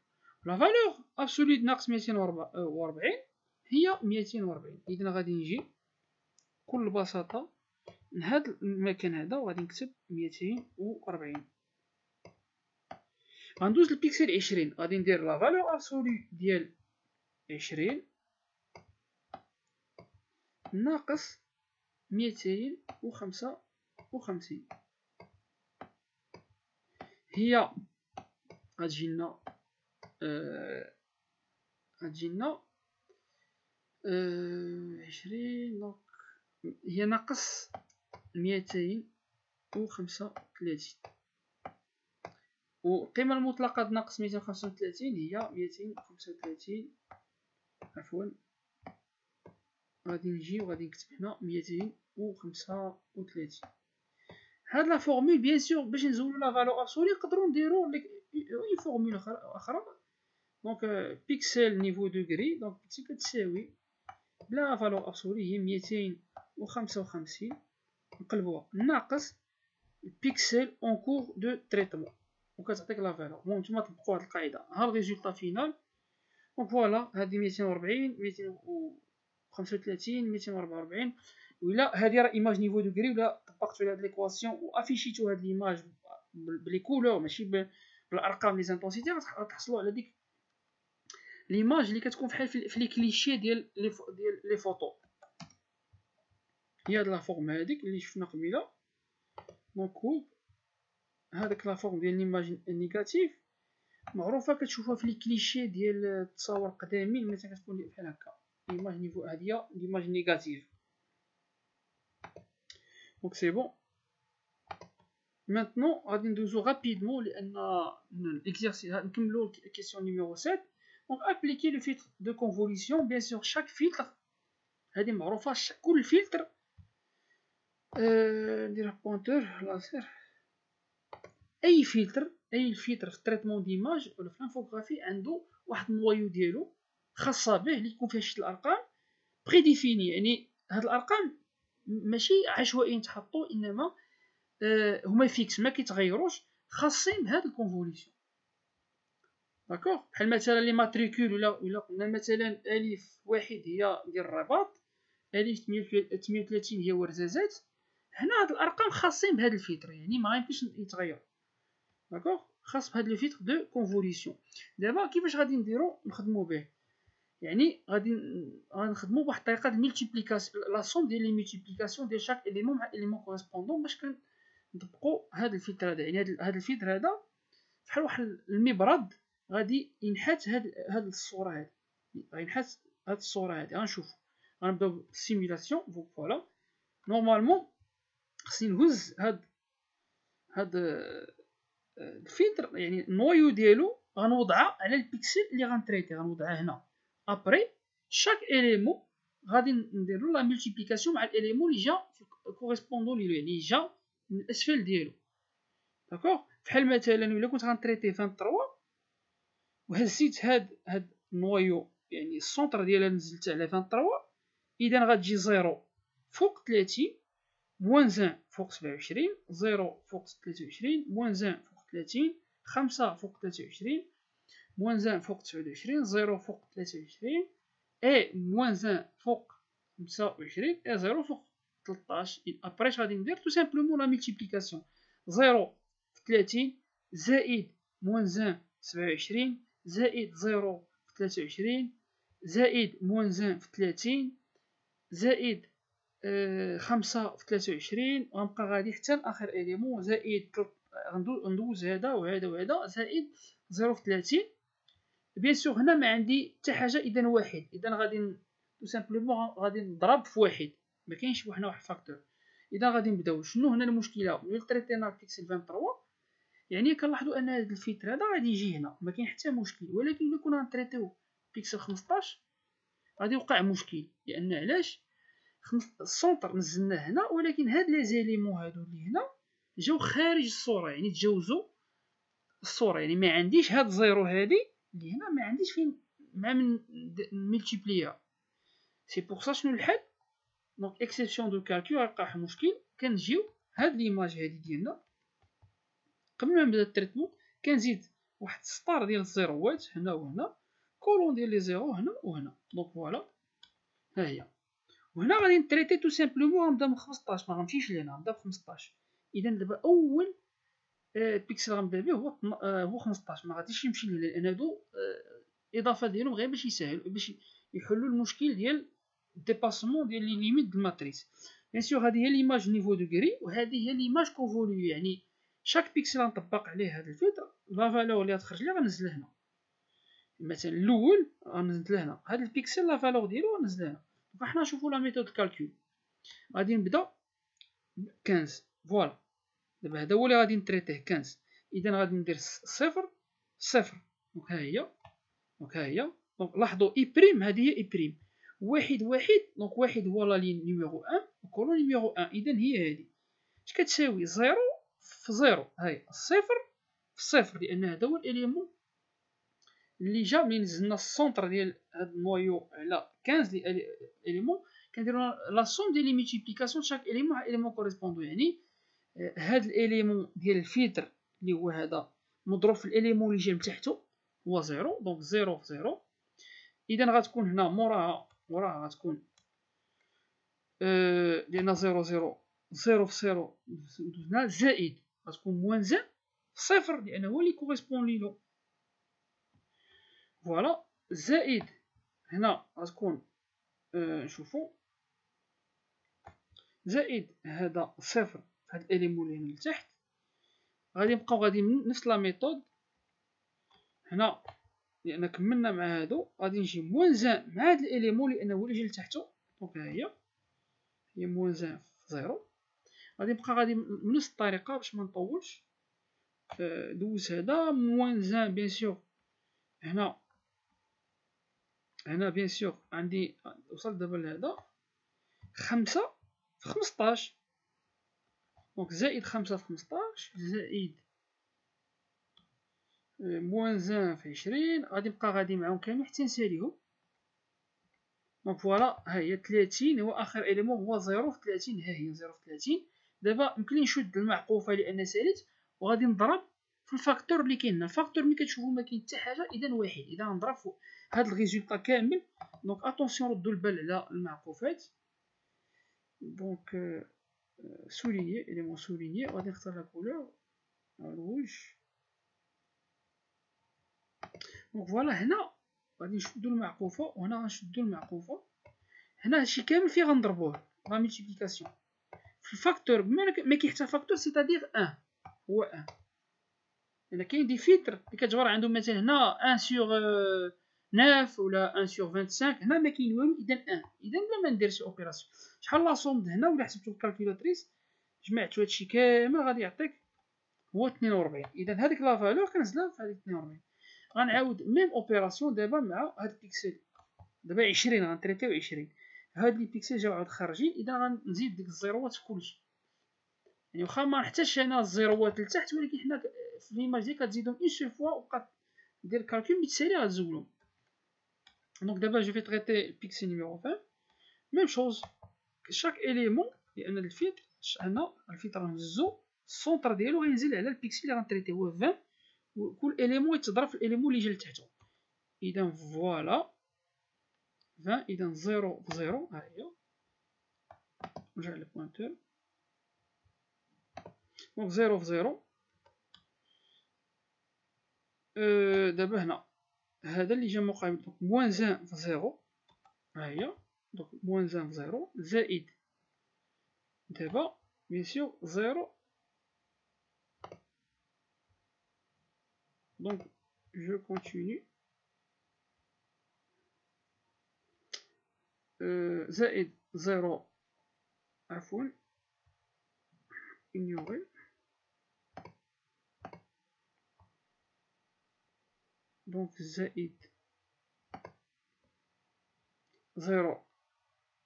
لا فالور ابسولي ناقص 240 هي 240. اذا غادي نجي بكل بساطه لهاد المكان هذا وغادي نكتب 240. غندوز للبيكسل 20. غادي ندير لا فالور ابسولي ديال 20 ناقص 255 هي غتجينا 20. دونك هي ناقص 235 والقيمة المطلقة ناقص 235 هي 235. عفوا غادي نجي وغادي نكتب هنا 235. هاد لا فورمول بيان سور باش نزولو لا فالور ابسولي نقدرو نديرو اون فورمول اخرى. دونك بيكسل نيفو دوغري. دونك بيكسل كتساوي بلا فالور ابسولي هي 255 نقلبوها ناقص بيكسل اون كور دو تريتمون وكتعطيك لا فالور. بون نتوما طبقوا هاد القاعده. ها الريزولطا فينال. دونك فوالا هادي 240 235 244. ولا هادي راه ايماج نيفو دو غري ولا طبقتو لهاد ليكواسيون وافيشيتو هاد ليماج بلي كولور ماشي بالارقام لي زانتونسيتي غتحصلوا على ديك ليماج اللي كتكون فحال في لي كليشي ديال لي فوتو. هي هاد لا فورم هاديك اللي شفنا قبيله. دونك هذاك لا فورم ديال ليماج نيجاتيف معروفه كتشوفوها في لي كليشي ديال التصاور القدامين مثلا كتكون بحال هكا ليماج نيفو. هادي هي ليماج نيجاتيف. دونك سي بون. maintenant غادي ندوزو رابيدمون لان ليكزيرسيس نكملو الكيسيون نيميرو 7. دونك ابليكي لو فيلتر دو كونفوليسيون. بيان سور شاك فيلتر هادي معروفه كل فيلتر ندير بوينتور لاسير. اي فيلتر في التريتمون ديماج ولا في الانفوغرافي عنده واحد النوايو ديالو خاصه به اللي يكون فيها شي الارقام بريديفيني. يعني هاد الارقام ماشي عشوائيين تحطوا انما هما فيكس ما كيتغيروش خاصين بهاد الكونفوليسيون. داكوغ بحال مثلا لي ماتريكول ولا قلنا مثلا الف واحد هي ديال الرباط الف 38 هي ورزازات. هنا هاد الارقام خاصين بهاد الفلتر يعني ما يمكنش يتغير. داكوغ خاص بهاد لو فيلتر دو كونفوليسيون. دابا كيفاش غادي نديرو نخدمو به؟ يعني غادي نخدمو بواحد الطريقه د ملتيبليكاسيون لا سوم ديال لي ملتيبليكاسيون ديال شاك اليمون مع اليمون كوريسبوندون باش كنطبقو هاد الفلتر هذا. يعني هاد الفلتر هذا بحال واحد المبرد غادي ينحت هاد الصوره هادي. غينحت هاد الصوره هادي. غنشوفو غنبداو بالسيمولاسيون. فوالا نورمالمون خصني نهز هاد الفلتر يعني النويو ديالو غنوضعها على البيكسل اللي غنتريتي. غنوضعها هنا ابري شاك اليمون غادي ندير له لا ملتيبليكاسيون مع الاليمون اللي جا كوريسبوندون ليه يعني جا من الاسفل ديالو. داكوغ بحال مثلا الا كنت غنتريتي 23 وهزيت هاد النويو يعني السونتر ديالها نزلت على 23 اذا غتجي 0 فوق 30 موان 1 فوق 27 0 فوق 23 موان 1 فوق 30 5 فوق 23 موان 1 فوق 29 0 فوق 23 اي موان 1 فوق 25 اي 0 فوق 13. ابري غادي ندير تو سامبلومون لا ملتيبليكاسيون 0 في 30 زائد موان 1 27 زائد 0 في 23 زائد موان 1 في 30 زائد 5 في 23 غنبقى غادي حتى لاخر اليمون زائد ندوز هذا وهذا وهذا زائد 0 في 30. بيان سور هنا ما عندي حتى حاجه اذا واحد. اذا غادي تو سامبلومون غادي نضرب في واحد ما كاينش واحد فاكتور. اذا غادي نبداو شنو هنا المشكله ملي تريتينا البيكسل 23 يعني كنلاحظوا ان هذا الفلتر هذا غادي يجي هنا ما كاين حتى مشكل. ولكن الا كنا نتريتيو بيكسل 15 غادي يوقع مشكل لان علاش السونتر نزلناه هنا ولكن هاد لي زيليمون هادو اللي هنا جاو خارج الصوره يعني تجاوزوا الصوره. يعني ما عنديش هاد زيرو هادي اللي هنا ما عنديش فين مع من ملتيبليا. سي بور سا شنو الحل؟ دونك اكسيبسيون دو كالكول غيوقع واحد المشكل. كنجيو هاد ليماج هادي ديالنا قبل ما نبدا التريتمون كنزيد واحد سطر ديال الزيروات هنا وهنا كولون ديال لي زيرو هنا وهنا. دونك فوالا ها هي. وهنا غادي نتريتي تو سامبلومون غنبدا من 15 ما غنمشيش لهنا نبدا ب 15. اذا دابا اول بيكسل غنبدا به هو 15 ما غاديش يمشي لهنا لان هادو اضافه ديالهم غير باش يسهل باش يحلوا المشكل ديال ديباسمون ديال لي ليميت د الماتريس. بيان سور هذه هي ليماج نيفو دو غري وهذه هي ليماج كونفولي. يعني شاك بيكسل غنطبق عليه هذا الفلتر لا فالور اللي غتخرج لي غنزلها هنا. مثلا الاول غنزل هنا هذا البيكسل لا فالور ديالو غنزل هنا. فاحنا نشوفوا لا ميثود كالكول. غادي نبدا 15 فوالا. دابا هذا هو اللي غادي نتريتيه 15. اذا غادي ندير صفر صفر. دونك ها هي. دونك ها هي. دونك لاحظوا اي بريم هذه هي اي بريم واحد واحد. دونك واحد هو لا لين نيميرو 1 وكولون نيميرو 1. اذا هي هذه اش كتساوي 0 في 0 هاي الصفر في صفر لان هذا هو الاليمون اللي جا ملي نزلنا السونتر ديال هاد النويو على 15 اليمون كنديرو لا سوم ديال لي مولتيبليكاسيون شاك اليمون على اليمون كوريسبوندو. يعني هاد الاليمون ديال الفيتر اللي هو هذا مضروب في الاليمون اللي جا من تحتو هو 0. دونك 0 في 0. اذا غتكون هنا موراها غتكون لان 0 0 0 في 0 دوزنا زائد غتكون موان زان صفر لان هو اللي كوريسبون ليلو. فوالا زائد هنا غتكون نشوفو زائد هذا صفر في هاد الاليمون اللي هنا لتحت. غادي نبقاو غادي نفس لا ميثود هنا لان كملنا مع هادو. غادي نجي موان زان مع هاد الاليمون لانه هو اللي جا لتحتو. دونك ها هي موان زان في 0. غادي نبقى غادي بنفس الطريقه باش ما نطولش. دوز هذا موان زان بيان سور هنا بيان سور عندي وصلت دابا لهذا 5 في 15. دونك زائد 5 في 15 زائد موان زان في 20. غادي نبقى غادي معاهم كامل حتى نساليهم. دونك فوالا ها هي 30 هو اخر اليمون هو 0 في 30. ها هي 0 في 30. دابا يمكن نشد المعقوفه لان ساليت وغادي نضرب في الفاكتور اللي كاين هنا. الفاكتور ملي كتشوفو ما كاين حتى حاجه اذا واحد. اذا نضرب في هاد الريزولطا كامل. دونك اتونسيون ردوا البال على المعقوفات. دونك سوليني اليمون سوليني. غادي نختار لا كولور روج. دونك فوالا هنا غادي نشدو المعقوفه وهنا غنشدو المعقوفه. هنا هادشي كامل فيه غنضربوه لا مولتيبليكاسيون في الفاكتور بما ما كاين حتى فاكتور سيتادير 1 هو 1. لان كاين دي فيتر اللي كتجبر عندهم مثلا هنا 1 سور 9 ولا 1 سور 25. هنا ما كاين والو اذا 1. اذا بلا ما ندير شي اوبيراسيون شحال لا صوم هنا ولا حسبتو بالكالكولاتريس جمعتو هادشي كامل غادي يعطيك هو 42. اذا هذيك لا فالور كنزلها في هذيك 42. غنعاود ميم اوبيراسيون دابا مع هاد البيكسل. دابا 20 غنتريتيو 20. هاد لي بيكسل جاو عاود خارجين. اذا غنزيد ديك الزيروات في كلشي. يعني واخا ما نحتاجش انا الزيروات لتحت ولكن حنا في ليماج ديالك كتزيدهم اون سول فوا وبقات دير الكالكول ملي تسالي غتزولهم. دونك دابا جو في تريتي بيكسل نيميرو 20. ميم شوز شاك اليمون لان الفيتر هنا الفيتر غنهزو السونتر ديالو غينزل على البيكسل اللي غنتريتي هو 20 وكل اليمون يتضرب في الاليمون اللي جا لتحتو. اذا فوالا 20. اذا 0 في 0 ها هي. نرجع للبوينتور. دونك 0 في 0. دابا هنا هذا اللي جا مقابل. دونك موان زان في 0 ها هي. دونك موان زان في 0 زائد دابا بيان سور 0. دونك جو كونتيني زائد 0 عفوا ignorer. دونك زائد 0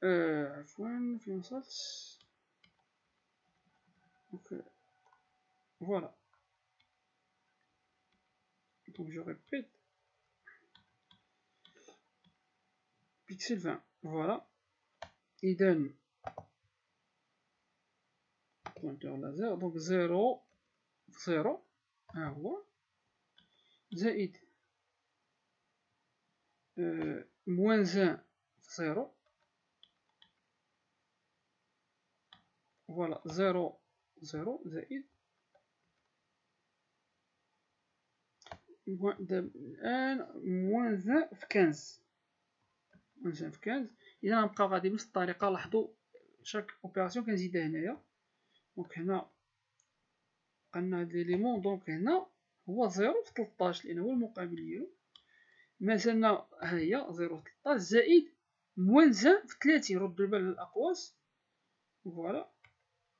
عفوا فين وصلت. دونك فوالا. دونك جو ريبيت بيكسل 20 فوالا. اذا بوينتور لازر. دونك 0 في 0 ها هو زائد موان زان في 0 فوالا 0 0 زائد الان موان زان في 15. موان زان في 15. اذا غنبقاو غادي بنفس الطريقه. لاحظوا شاك اوبيراسيون كنزيدها هنايا. دونك هنا بقالنا هاد ليليمون. دونك هنا هو 0 في 13 لان هو المقابل ديالو. مازالنا ها هي 0 في 13 زائد موان زان في 30. ردوا البال للاقواس. فوالا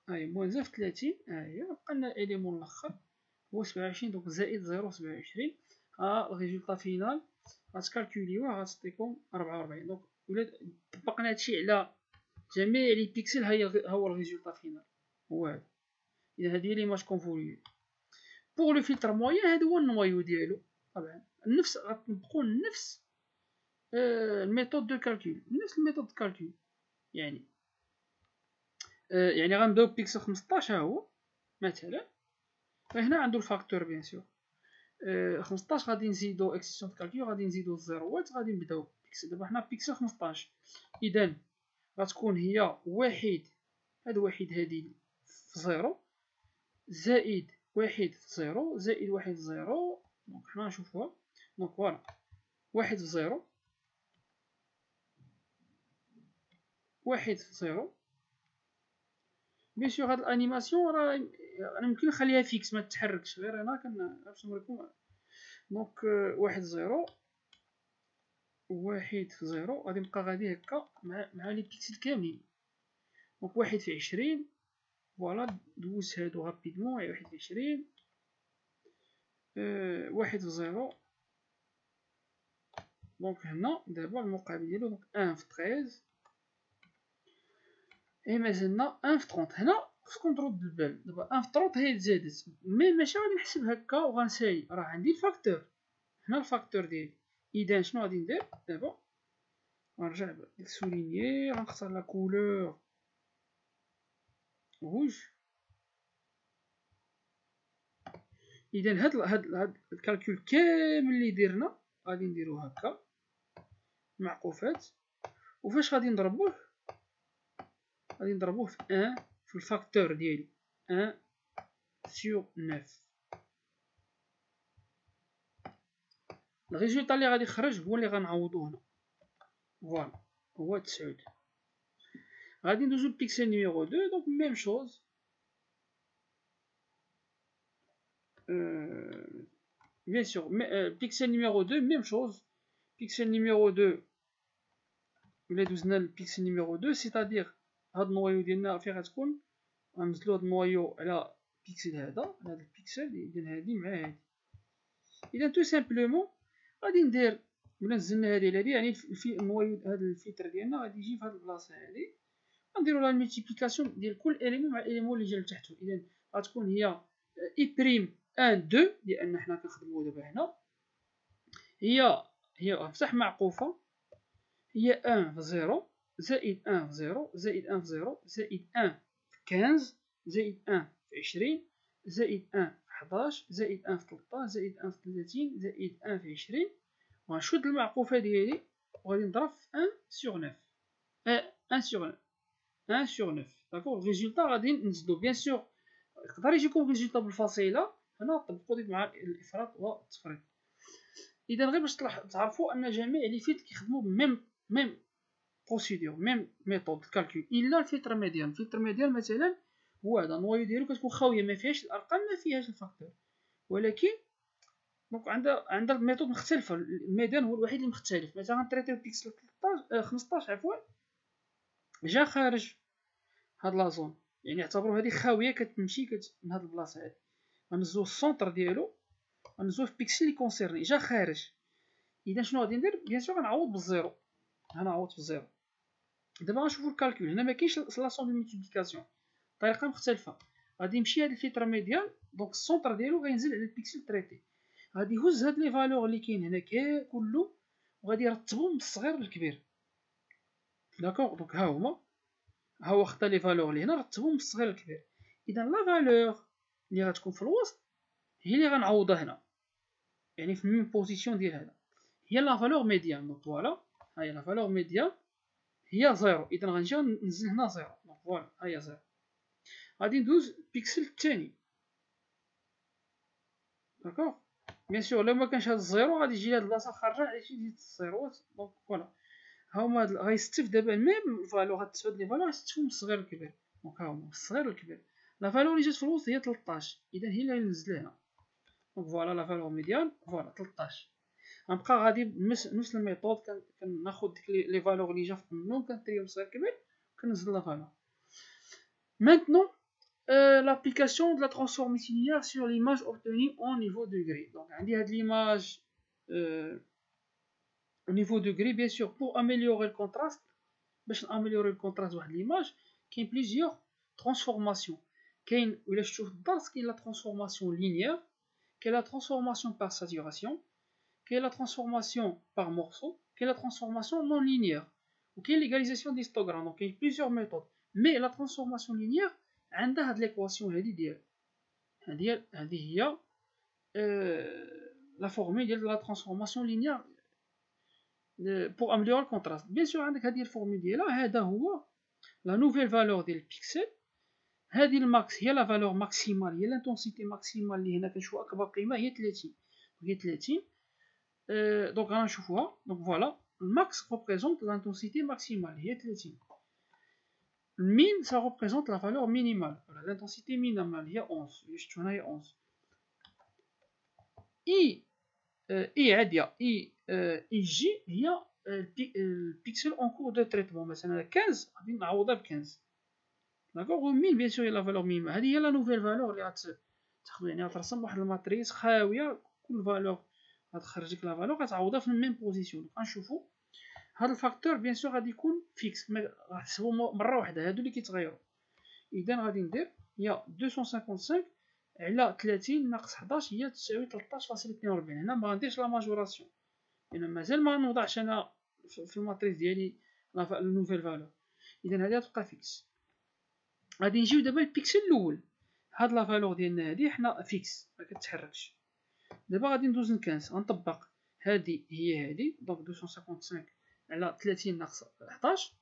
ها هي موان زان في 30 ها هي. بقالنا الاليمون الاخر هو 27. دونك زائد 0 27. ها الريزولطا فينال غتكالكوليوه غتعطيكم 44. دونك ولا طبقنا هادشي على جميع لي بيكسل ها هو الريزولطا فينال هو هذا. اذا هذه هي ليماج كونفوليي. بوغ لو فيلتر مويان هذا هو النوايو ديالو. طبعا نفس غتطبقوا نفس الميثود دو كالكول، نفس الميثود دو كالكول. يعني يعني غنبداو بيكسل 15 ها هو مثلا، فهنا عنده الفاكتور بيان سور 15 غادي نزيدو اكسيسيون دو كالكول، غادي نزيدو الزيروات، غادي نبداو بيكسل. دابا حنا بيكسل 15، اذا غتكون هي واحد، هاد واحد هادي في زيرو زائد واحد في زيرو زائد واحد في زيرو. دونك حنا نشوفوها. دونك فوالا واحد في زيرو، واحد في زيرو. بيان سور هاد الانيماسيون راه انا ممكن نخليها فيكس ما تتحركش، غير انا باش نوريكم. دونك واحد زيرو، واحد في زيرو، غادي نبقى غادي هكا مع لي بيكسل كاملين. دونك واحد في 20. فوالا دوز هادو رابيدمون. واحد في 20، واحد في زيرو. دونك هنا دابا المقابل ديالو دونك ان في 13، اي مازلنا ان في 30. هنا خصكم تردوا البال، دابا ان في 30 هي تزادت، مي ماشي غادي نحسب هكا وغنسالي، راه عندي الفاكتور هنا، الفاكتور ديالي. اذا شنو غادي ندير دابا؟ غنرجع ديك سولينيي، غنختار لا كولور روج. اذا هاد الكالكول كامل اللي درنا غادي نديرو هكا معقوفات، وفاش غادي نضربوه؟ غادي نضربوه في 1 في الفاكتور ديالي 1 sur 9. الريزولطا اللي غادي يخرج هو اللي غنعوضو هنا. فوالا هو 9. غادي ندوزو للبيكسل نيميرو 2. دونك ميم شوز، بيان سور بيكسل نيميرو 2 ميم شوز. بيكسل نيميرو 2 إلا دوزنا للبيكسل نيميرو 2 سيتادير هاد النوايو ديالنا فين غتكون؟ غنزلو هاد النوايو على البيكسل هذا، على هاد البيكسل، إذن هادي مع هادي. إذا تو سامبلومون غادي ندير ملي نزلنا هادي لهادي، يعني النوايو هاد الفلتر ديالنا غادي يجي في هاد البلاصة هادي. غنديرو لا ملتيبليكاسيون ديال كل اليمون مع الاليمون اللي جا لتحتو. إذا غتكون هي اي بريم 1 2، لأن حنا كنخدمو دابا هنا هي افتح معقوفة، هي 1 في 0 زائد 1 في 0 زائد 1 في 0 زائد 1 في 15 زائد 1 في 20 زائد 1 في 11 زائد 1 في 13 زائد 1 في 30 زائد 1 في 20. وغنشد المعقوفة ديالي وغادي نضرب في 1 سور 9. 1 سور 9، 1 سور 9. داكوغ. الريزولطا غادي نزيدو بيان سور، يقدر يجيكم ريزولطا بالفصيلة، هنا طبقوا ديك مع الإفراط والتفريط. إذا غير باش تعرفوا أن جميع لي فيلتر كيخدموا بميم بروسيدور، ميم ميثود كالكول، الا الفلتر ميديان. الفلتر ميديان مثلا هو هذا النوايو ديالو كتكون خاويه، ما فيهاش الارقام، ما فيهاش الفاكتور، ولكن دونك عندها الميثود مختلفه. الميديان هو الوحيد اللي مختلف. مثلا غنتريتيو بيكسل 15 عفوا، جا خارج هاد لا زون، يعني اعتبروا هذه خاويه كتمشي من هاد البلاصه هادي. غنزلو السونتر ديالو، غنزلو في بيكسل اللي كونسيرني، جا خارج. اذا شنو غادي ندير؟ بيان سور غنعوض بالزيرو، غنعوض في الزيرو. دابا غنشوفو الكالكول. هنا مكاينش لاسون دو ملتيبليكاسيون، طريقه مختلفه. غادي يمشي هاد الفلتر ميديان، دونك السونتر ديالو غينزل على البيكسل تريتي، غادي يهز هاد لي فالور اللي كاين هنا كله وغادي يرتبهم من الصغير للكبير. داكوغ. دونك ها هو خدا لي فالور اللي هنا رتبهم من الصغير للكبير. اذا لا فالور اللي غتكون في الوسط هي اللي غنعوضها هنا، يعني في الميم بوزيسيون ديال هذا، هي لا فالور ميديان. دونك فوالا ها هي لا فالور ميديان هي زيرو. اذا غنجي ننزل هنا زيرو. دونك فوالا ها هي زيرو. غادي ندوز البيكسل الثاني. داكوغ. بيان سور لو ما كانش هاد الزيرو غادي يجي هاد البلاصه خارجه على شي ديال الزيروات. دونك فوالا ها هما غيستف دابا ميم الفالور، غتستفاد لي فالور غتستفو من الصغير للكبير. دونك ها هما من الصغير للكبير. لا فالور اللي جات في الوسط هي 13، اذا هي اللي غنزل هنا. دونك فوالا لا فالور ميديان فوالا 13. غنبقى غادي بنفس الميثود، كناخد ديك لي فالور اللي جا في النوم كنتريهم صغير كبير كنزل لا فالور. Maintenant, l'application de la transformation linéaire sur l'image obtenue au niveau de gris. Donc, on dit l'image au niveau de gris, bien sûr, pour améliorer le contraste. Pour améliorer le contraste de l'image, il y a plusieurs transformations. Il y a la transformation linéaire, qui est la transformation par saturation, كاين لا ترانسفورماسيون باغ مورسو، كاين لا ترانسفورماسيون نون لينيير، وكاين ليغاليزاسيون ديستوغرام. دونك كاين بليزيور ميثود، مي لا ترانسفورماسيون لينيير عندها هاد ليكواسيون هادي ديال هادي هي لا فورمول ديال لا ترانسفورماسيون لينيير pour améliorer le contraste. Bien sûr عندك هذه الفورمول ديالها، هذا هو لا نوفيل فالور ديال البيكسل. هذه الماكس هي لا فالور ماكسيمال، هي لانتونسيتي ماكسيمال اللي هنا كنشوفوا اكبر قيمه هي 30. هي 30. دونك غنشوفوها. دونك فوالا الماكس ريبريزونت لانتونسيتي ماكسيمال هي 30. المين ça représente la valeur minimale. Voilà, l'intensité minimale هي 11. شفتوا هنا هي 11. اي عاديه اي جي هي البيكسل اون كور دو تريتمون. مثلا 15 غادي نعوضها ب 15. داكوغ. و 1000 بيان سور هي لا فالور مينيمال. هذه هي لا نوفيل فالور اللي غتاخذ، يعني غترسم واحد الماتريس خاويه كل فالور غتخرج لك لا فالور غتعوضها في الميم بوزيسيون. غنشوفوا هاد الفاكتور بيان سور غادي يكون فيكس، غنحسبو مره واحده هادو اللي كيتغيروا. اذا غادي ندير هي 255 على 30 ناقص 11 هي تساوي 13.42. هنا ما غنديرش لا ماجوراسيون، لان مازال ما نوضعش انا في الماتريس ديالي النوفيل فالور. اذا هذه غتبقى فيكس. غادي نجيو دابا البيكسل الاول. هاد لا فالور ديالنا هادي حنا فيكس ما كتحركش. دابا غادي ندوز نكنس، غنطبق هادي هي هادي. دونك 255 على 30 ناقص 11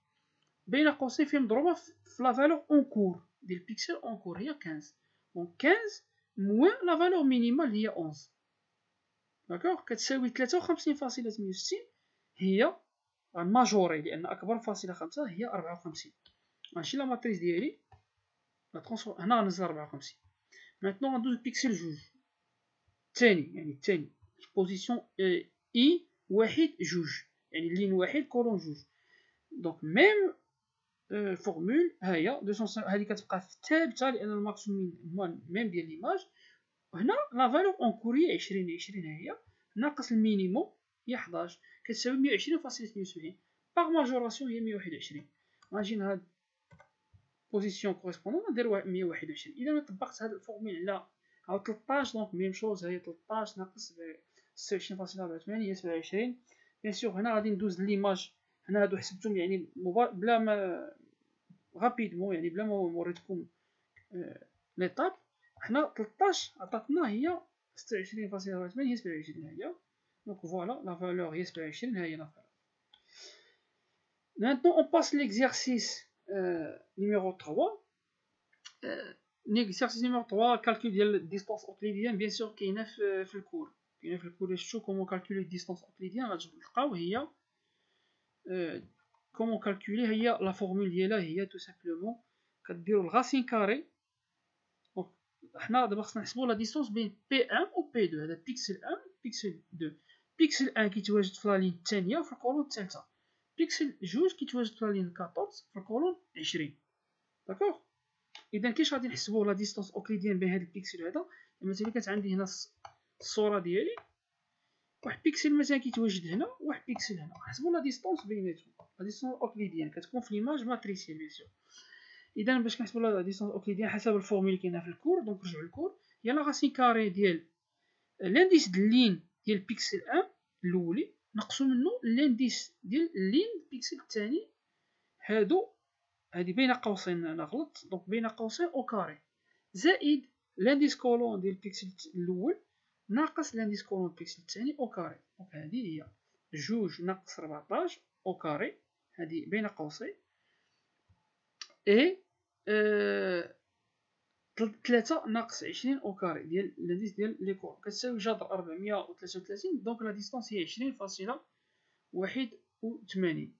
بين قوسين فيه مضروبه في لا فالور اون كور ديال البيكسل اون كور هي 15. دونك 15 موان لا فالور مينيمال هي 11. داكوغ. كتساوي 53.68 هي الماجوري، لان اكبر فاصله 5 هي 54. ماشي لا ماتريس ديالي لا ترانسفور هنا غنزل 54. مانتنون غندوز البيكسل جوج الثاني، يعني الثاني بوزيسيون اي واحد جوج، يعني لين واحد كولون جوج. دونك ميم فورمول ها هي 200. هذه كتبقى في الثالثه لان الماكسيموم ميم ديال ليماج. هنا لا فالور اون كور هي 20. 20 ها هي ناقص المينيموم هي 11 كتساوي 120.72. باغ ماجوراسيون هي 121. غنجي لهاد بوزيسيون كوريسبوندون ندير 121. اذا طبقت هاد الفورمول على 13 دونك ميم شوز هي 13 ناقص 26.84 هي 27. بيان سور هنا غادي ندوز ليماج. هنا هادو حسبتهم يعني بلا ما غابيدمون، يعني بلا ما وريتكم ليطاب. حنا 13 عطاتنا هي 26.84 هي 27 هي. دونك فوالا لا فالور هي 27 ها هي لا فالور. Maintenant on passe l'exercice numéro 3. l'exercice numéro 3 calcul ديال distance euclidienne. bien sûr كاينه في الكور. كاينه في الكور شفتوا comment calculer distance euclidienne. غتلقاو هي comment calculer هي لا فورمول ديالها هي tout simplement كديروا الغاسين كاري. دونك حنا دابا خصنا نحسبوا لا ديستونس بين P1 و P2. هذا بيكسل 1 بيكسل 2. بيكسل 1 كيتواجد في لا لين الثانيه في الكولون الثالثه. بيكسل 2 كيتواجد في لا لين 14 في الكولون 20. داكوغ. اذا كيفاش غادي نحسبوا لا ديستونس اوكليديان بين هاد البيكسل هذا؟ مثلا كانت عندي هنا الصوره ديالي واحد بيكسل مثلا كيتواجد هنا واحد بيكسل هنا. نحسبوا لا ديستونس بيناتهم. لا ديستونس اوكليديان كتكون في ليماج ماتريسيال بيان سور. اذا باش كنحسبوا لا ديستونس اوكليديان حسب الفورمول اللي كاينه في الكور. دونك نرجعوا للكور. هي لا راسين كاري ديال لانديس ديال اللين ديال بيكسل 1 الاولي نقصوا منه لانديس ديال اللين البيكسل الثاني. هادي بين قوسين انا غلط. دونك بين قوسين او كاري زائد لانديس كولون ديال البيكسل الاول ناقص لانديس كولون البيكسل الثاني او كاري. دونك هذه هي 2 ناقص 14 او كاري. هذه بين قوسين اي 3 ناقص 20 او كاري ديال لانديس ديال لي كور كتساوي جذر 433. دونك لا ديستونس هي 20.81.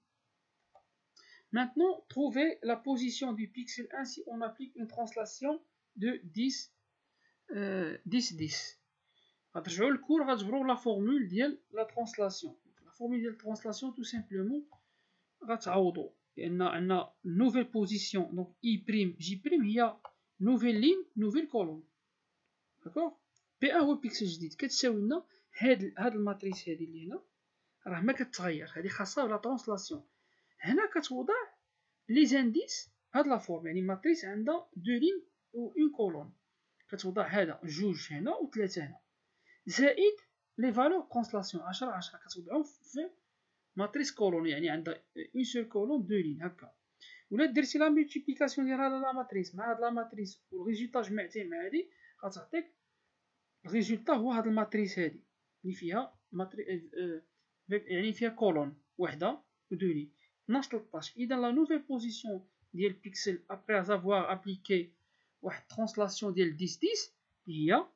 Maintenant, trouvez la position du pixel 1 si on applique une translation de 10-10. غترجعوا للكور غتجبروا لا فورمول ديال لا ترانسلاسيون. لا فورمول ديال ترانسلاسيون تو سامبلومون غتعوضوا لان عندنا نوفيل بوزيسيون. دونك اي بريم جي بريم هي نوفيل لين نوفيل كولون. داكوغ. بي 1 هو البيكسل الجديد كتساوي لنا هاد الماتريس هادي اللي هنا راه ما كتغير. هادي خاصها لا ترانسلاسيون. هنا كتوضع لي زانديس هاد لا فورم، يعني ماتريس عندها 2 لين و 1 كولون. كتوضع هذا 2 هنا و 3 هنا زائد لي فالور ترانسلاسيون 10 10 كتوضعهم في ماتريس كولون، يعني عندها اون سول كولون دو لين هكا. ولا درتي لا مولتيبليكاسيون ديال هاد لا ماتريس مع هاد لا ماتريس والريزولتا جمعتيه مع هادي غتعطيك الريزولتا هو هاد الماتريس هادي اللي فيها يعني فيها كولون وحده ودو لين 12 13. اذا لا نوفيل بوزيسيون ديال البيكسل ابري افوار ابليكي واحد ترانسلاسيون ديال 10 10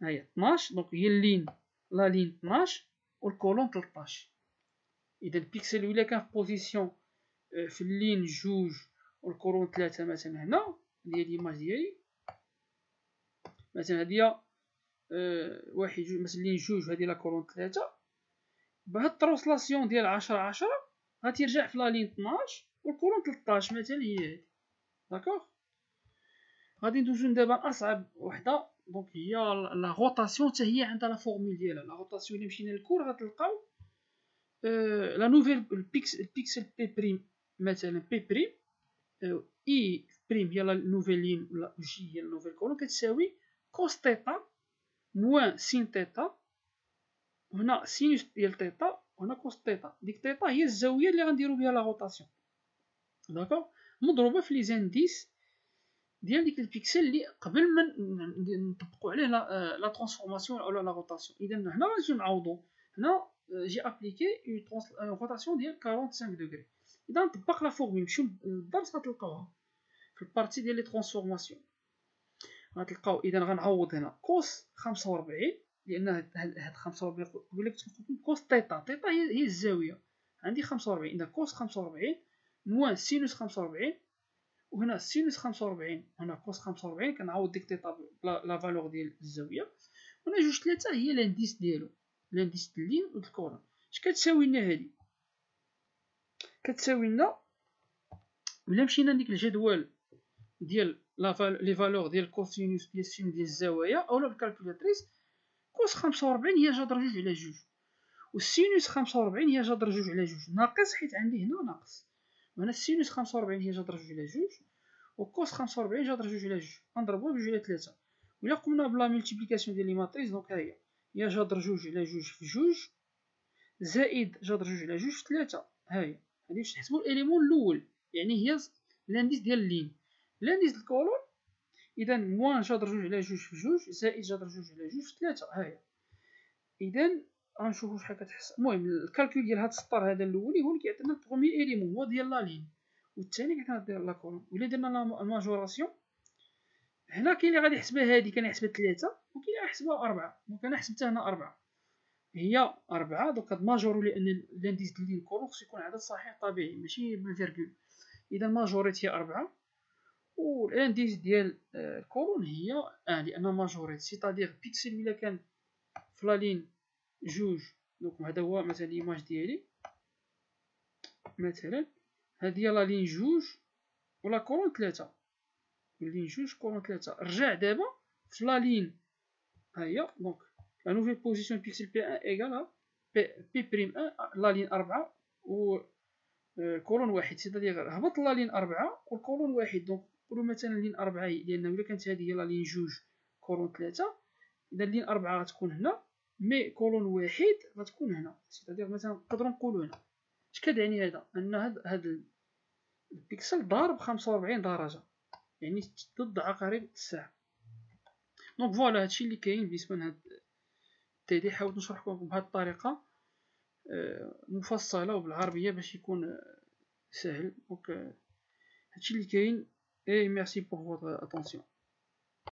هي 12. دونك هي اللين لا لين 12 والكولون 13. اذا البيكسل ولا كان في بوزيسيون في اللين جوج والكولون 3 مثلا هنا هي ليماج ديالي مثلا هادي واحد جوج مثلا لين جوج هادي لا كولون 3 بهاد الترانسلاسيون ديال 10 10 غترجع في لا لين 12 والكولون 13 مثلا هي هادي. داكوغ غادي ندوزو دابا اصعب وحده. دونك هي لا روتاسيون حتى هي عندها لا فورمول ديالها. لا روتاسيون اللي مشينا للكور غتلقاو لا نوفيل البيكسل بي بريم مثلا بي بريم اي بريم هي لا نوفيل لين ولا جي هي النوفيل كولون كتساوي كوس تيتا موان سين تيتا. هنا سينوس ديال تيتا وهنا كوس تيتا. ديك تيتا هي الزاويه اللي غنديرو بها لا روتاسيون داكوغ مضروبه في لي زانديس ديال ديك البيكسل اللي قبل ما نطبقوا عليه لا ترانسفورماسيون ولا لا روتاسيون. اذا هنا غنجيو نعوضو هنا جي ابليكي اون روتاسيون ديال 45 دوغري. اذا نطبق لا فورمول نمشيو للدرس غتلقاوها في البارتي ديال لي ترانسفورماسيون غتلقاو. اذا غنعوض هنا كوس 45 لان هاد 45 قبل كنت كنقول كوس تيتا. تيتا هي الزاويه عندي 45. اذا كوس 45 موان سينوس 45 وهنا سينوس 45 هنا كوس 45 كنعوض ديك تيتا لا فالور ديال الزاويه. هنا جوج 3 هي لانديس ديالو لانديس د اللين و د الكولون. اش كتساوي لنا هادي؟ كتساوي لنا ملي مشينا لديك الجدول ديال لي فالور ديال الكوسينوس ديال السين ديال الزوايا اولا بالكالكولاتريس كوس 45 هي جذر جوج على جوج والسينوس 45 هي جذر جوج على جوج ناقص حيت عندي هنا ناقص. وهنا السينوس 45 هي جذر جوج على جوج وكوس 45 جذر جوج على جوج غنضربوها بجوج على 3. ولا قمنا بلا ملتيبليكاسيون ديال لي ماتريس دونك ها هي جذر جوج على جوج في جوج زائد جذر جوج على جوج في 3. ها هي هادي باش نحسبو الاليمون الاول يعني هي لانديس ديال اللين. لانديس ديال الكولون اذا موان جذر جوج على جوج في جوج زائد جذر جوج على جوج في 3. ها هي اذا غنشوفو شحال كتحسب. المهم الكالكول ديال هاد السطر هذا الاولي هو اللي كيعطينا البروميي اليمون هو ديال لا لين والثاني كيعطينا ديال لا كولون. ولا درنا الماجوراسيون هنا كاين اللي غادي يحسبها هادي كان يحسبها 3 وكاين اللي غيحسبها 4. دونك انا حسبتها هنا 4 هي 4. دونك هاد ماجورو لان لانديس ديال الكولون خصو يكون عدد صحيح طبيعي ماشي بالفيرغول. اذا ماجوريت هي 4 والانديس ديال الكولون هي 1 لان ماجوريت سيتادير بيكسل الا كان في لا لين جوج. دونك هذا هو مثلا ليماج ديالي مثلا هادي هي لا لين جوج ولا كولون 3 لين جوج كولون 3. رجع دابا في لا لين ها هي دونك لا نوفيل بوزيسيون بيكسل بي 1 ايكال بي بريم 1 لا لين 4 و كولون 1 سيتادير هبط لا لين 4 والكولون 1. دونك نقولو مثلا لين 4 لان ولا كانت هادي هي لا لين جوج كولون 3 اذا لين 4 غتكون هنا مي كولون 1 غتكون هنا. سيتادير مثلا نقدرو نقولو هنا اش كتعني هذا ان هاد البيكسل ضارب 45 درجه يعني ضد عقارب الساعه. دونك فوالا هادشي اللي كاين بالنسبه لهاد التيدي. حاولت نشرح لكم بهاد الطريقه مفصله وبالعربيه باش يكون سهل. دونك هادشي اللي كاين. اي ميرسي بور فوتر اتونسيون.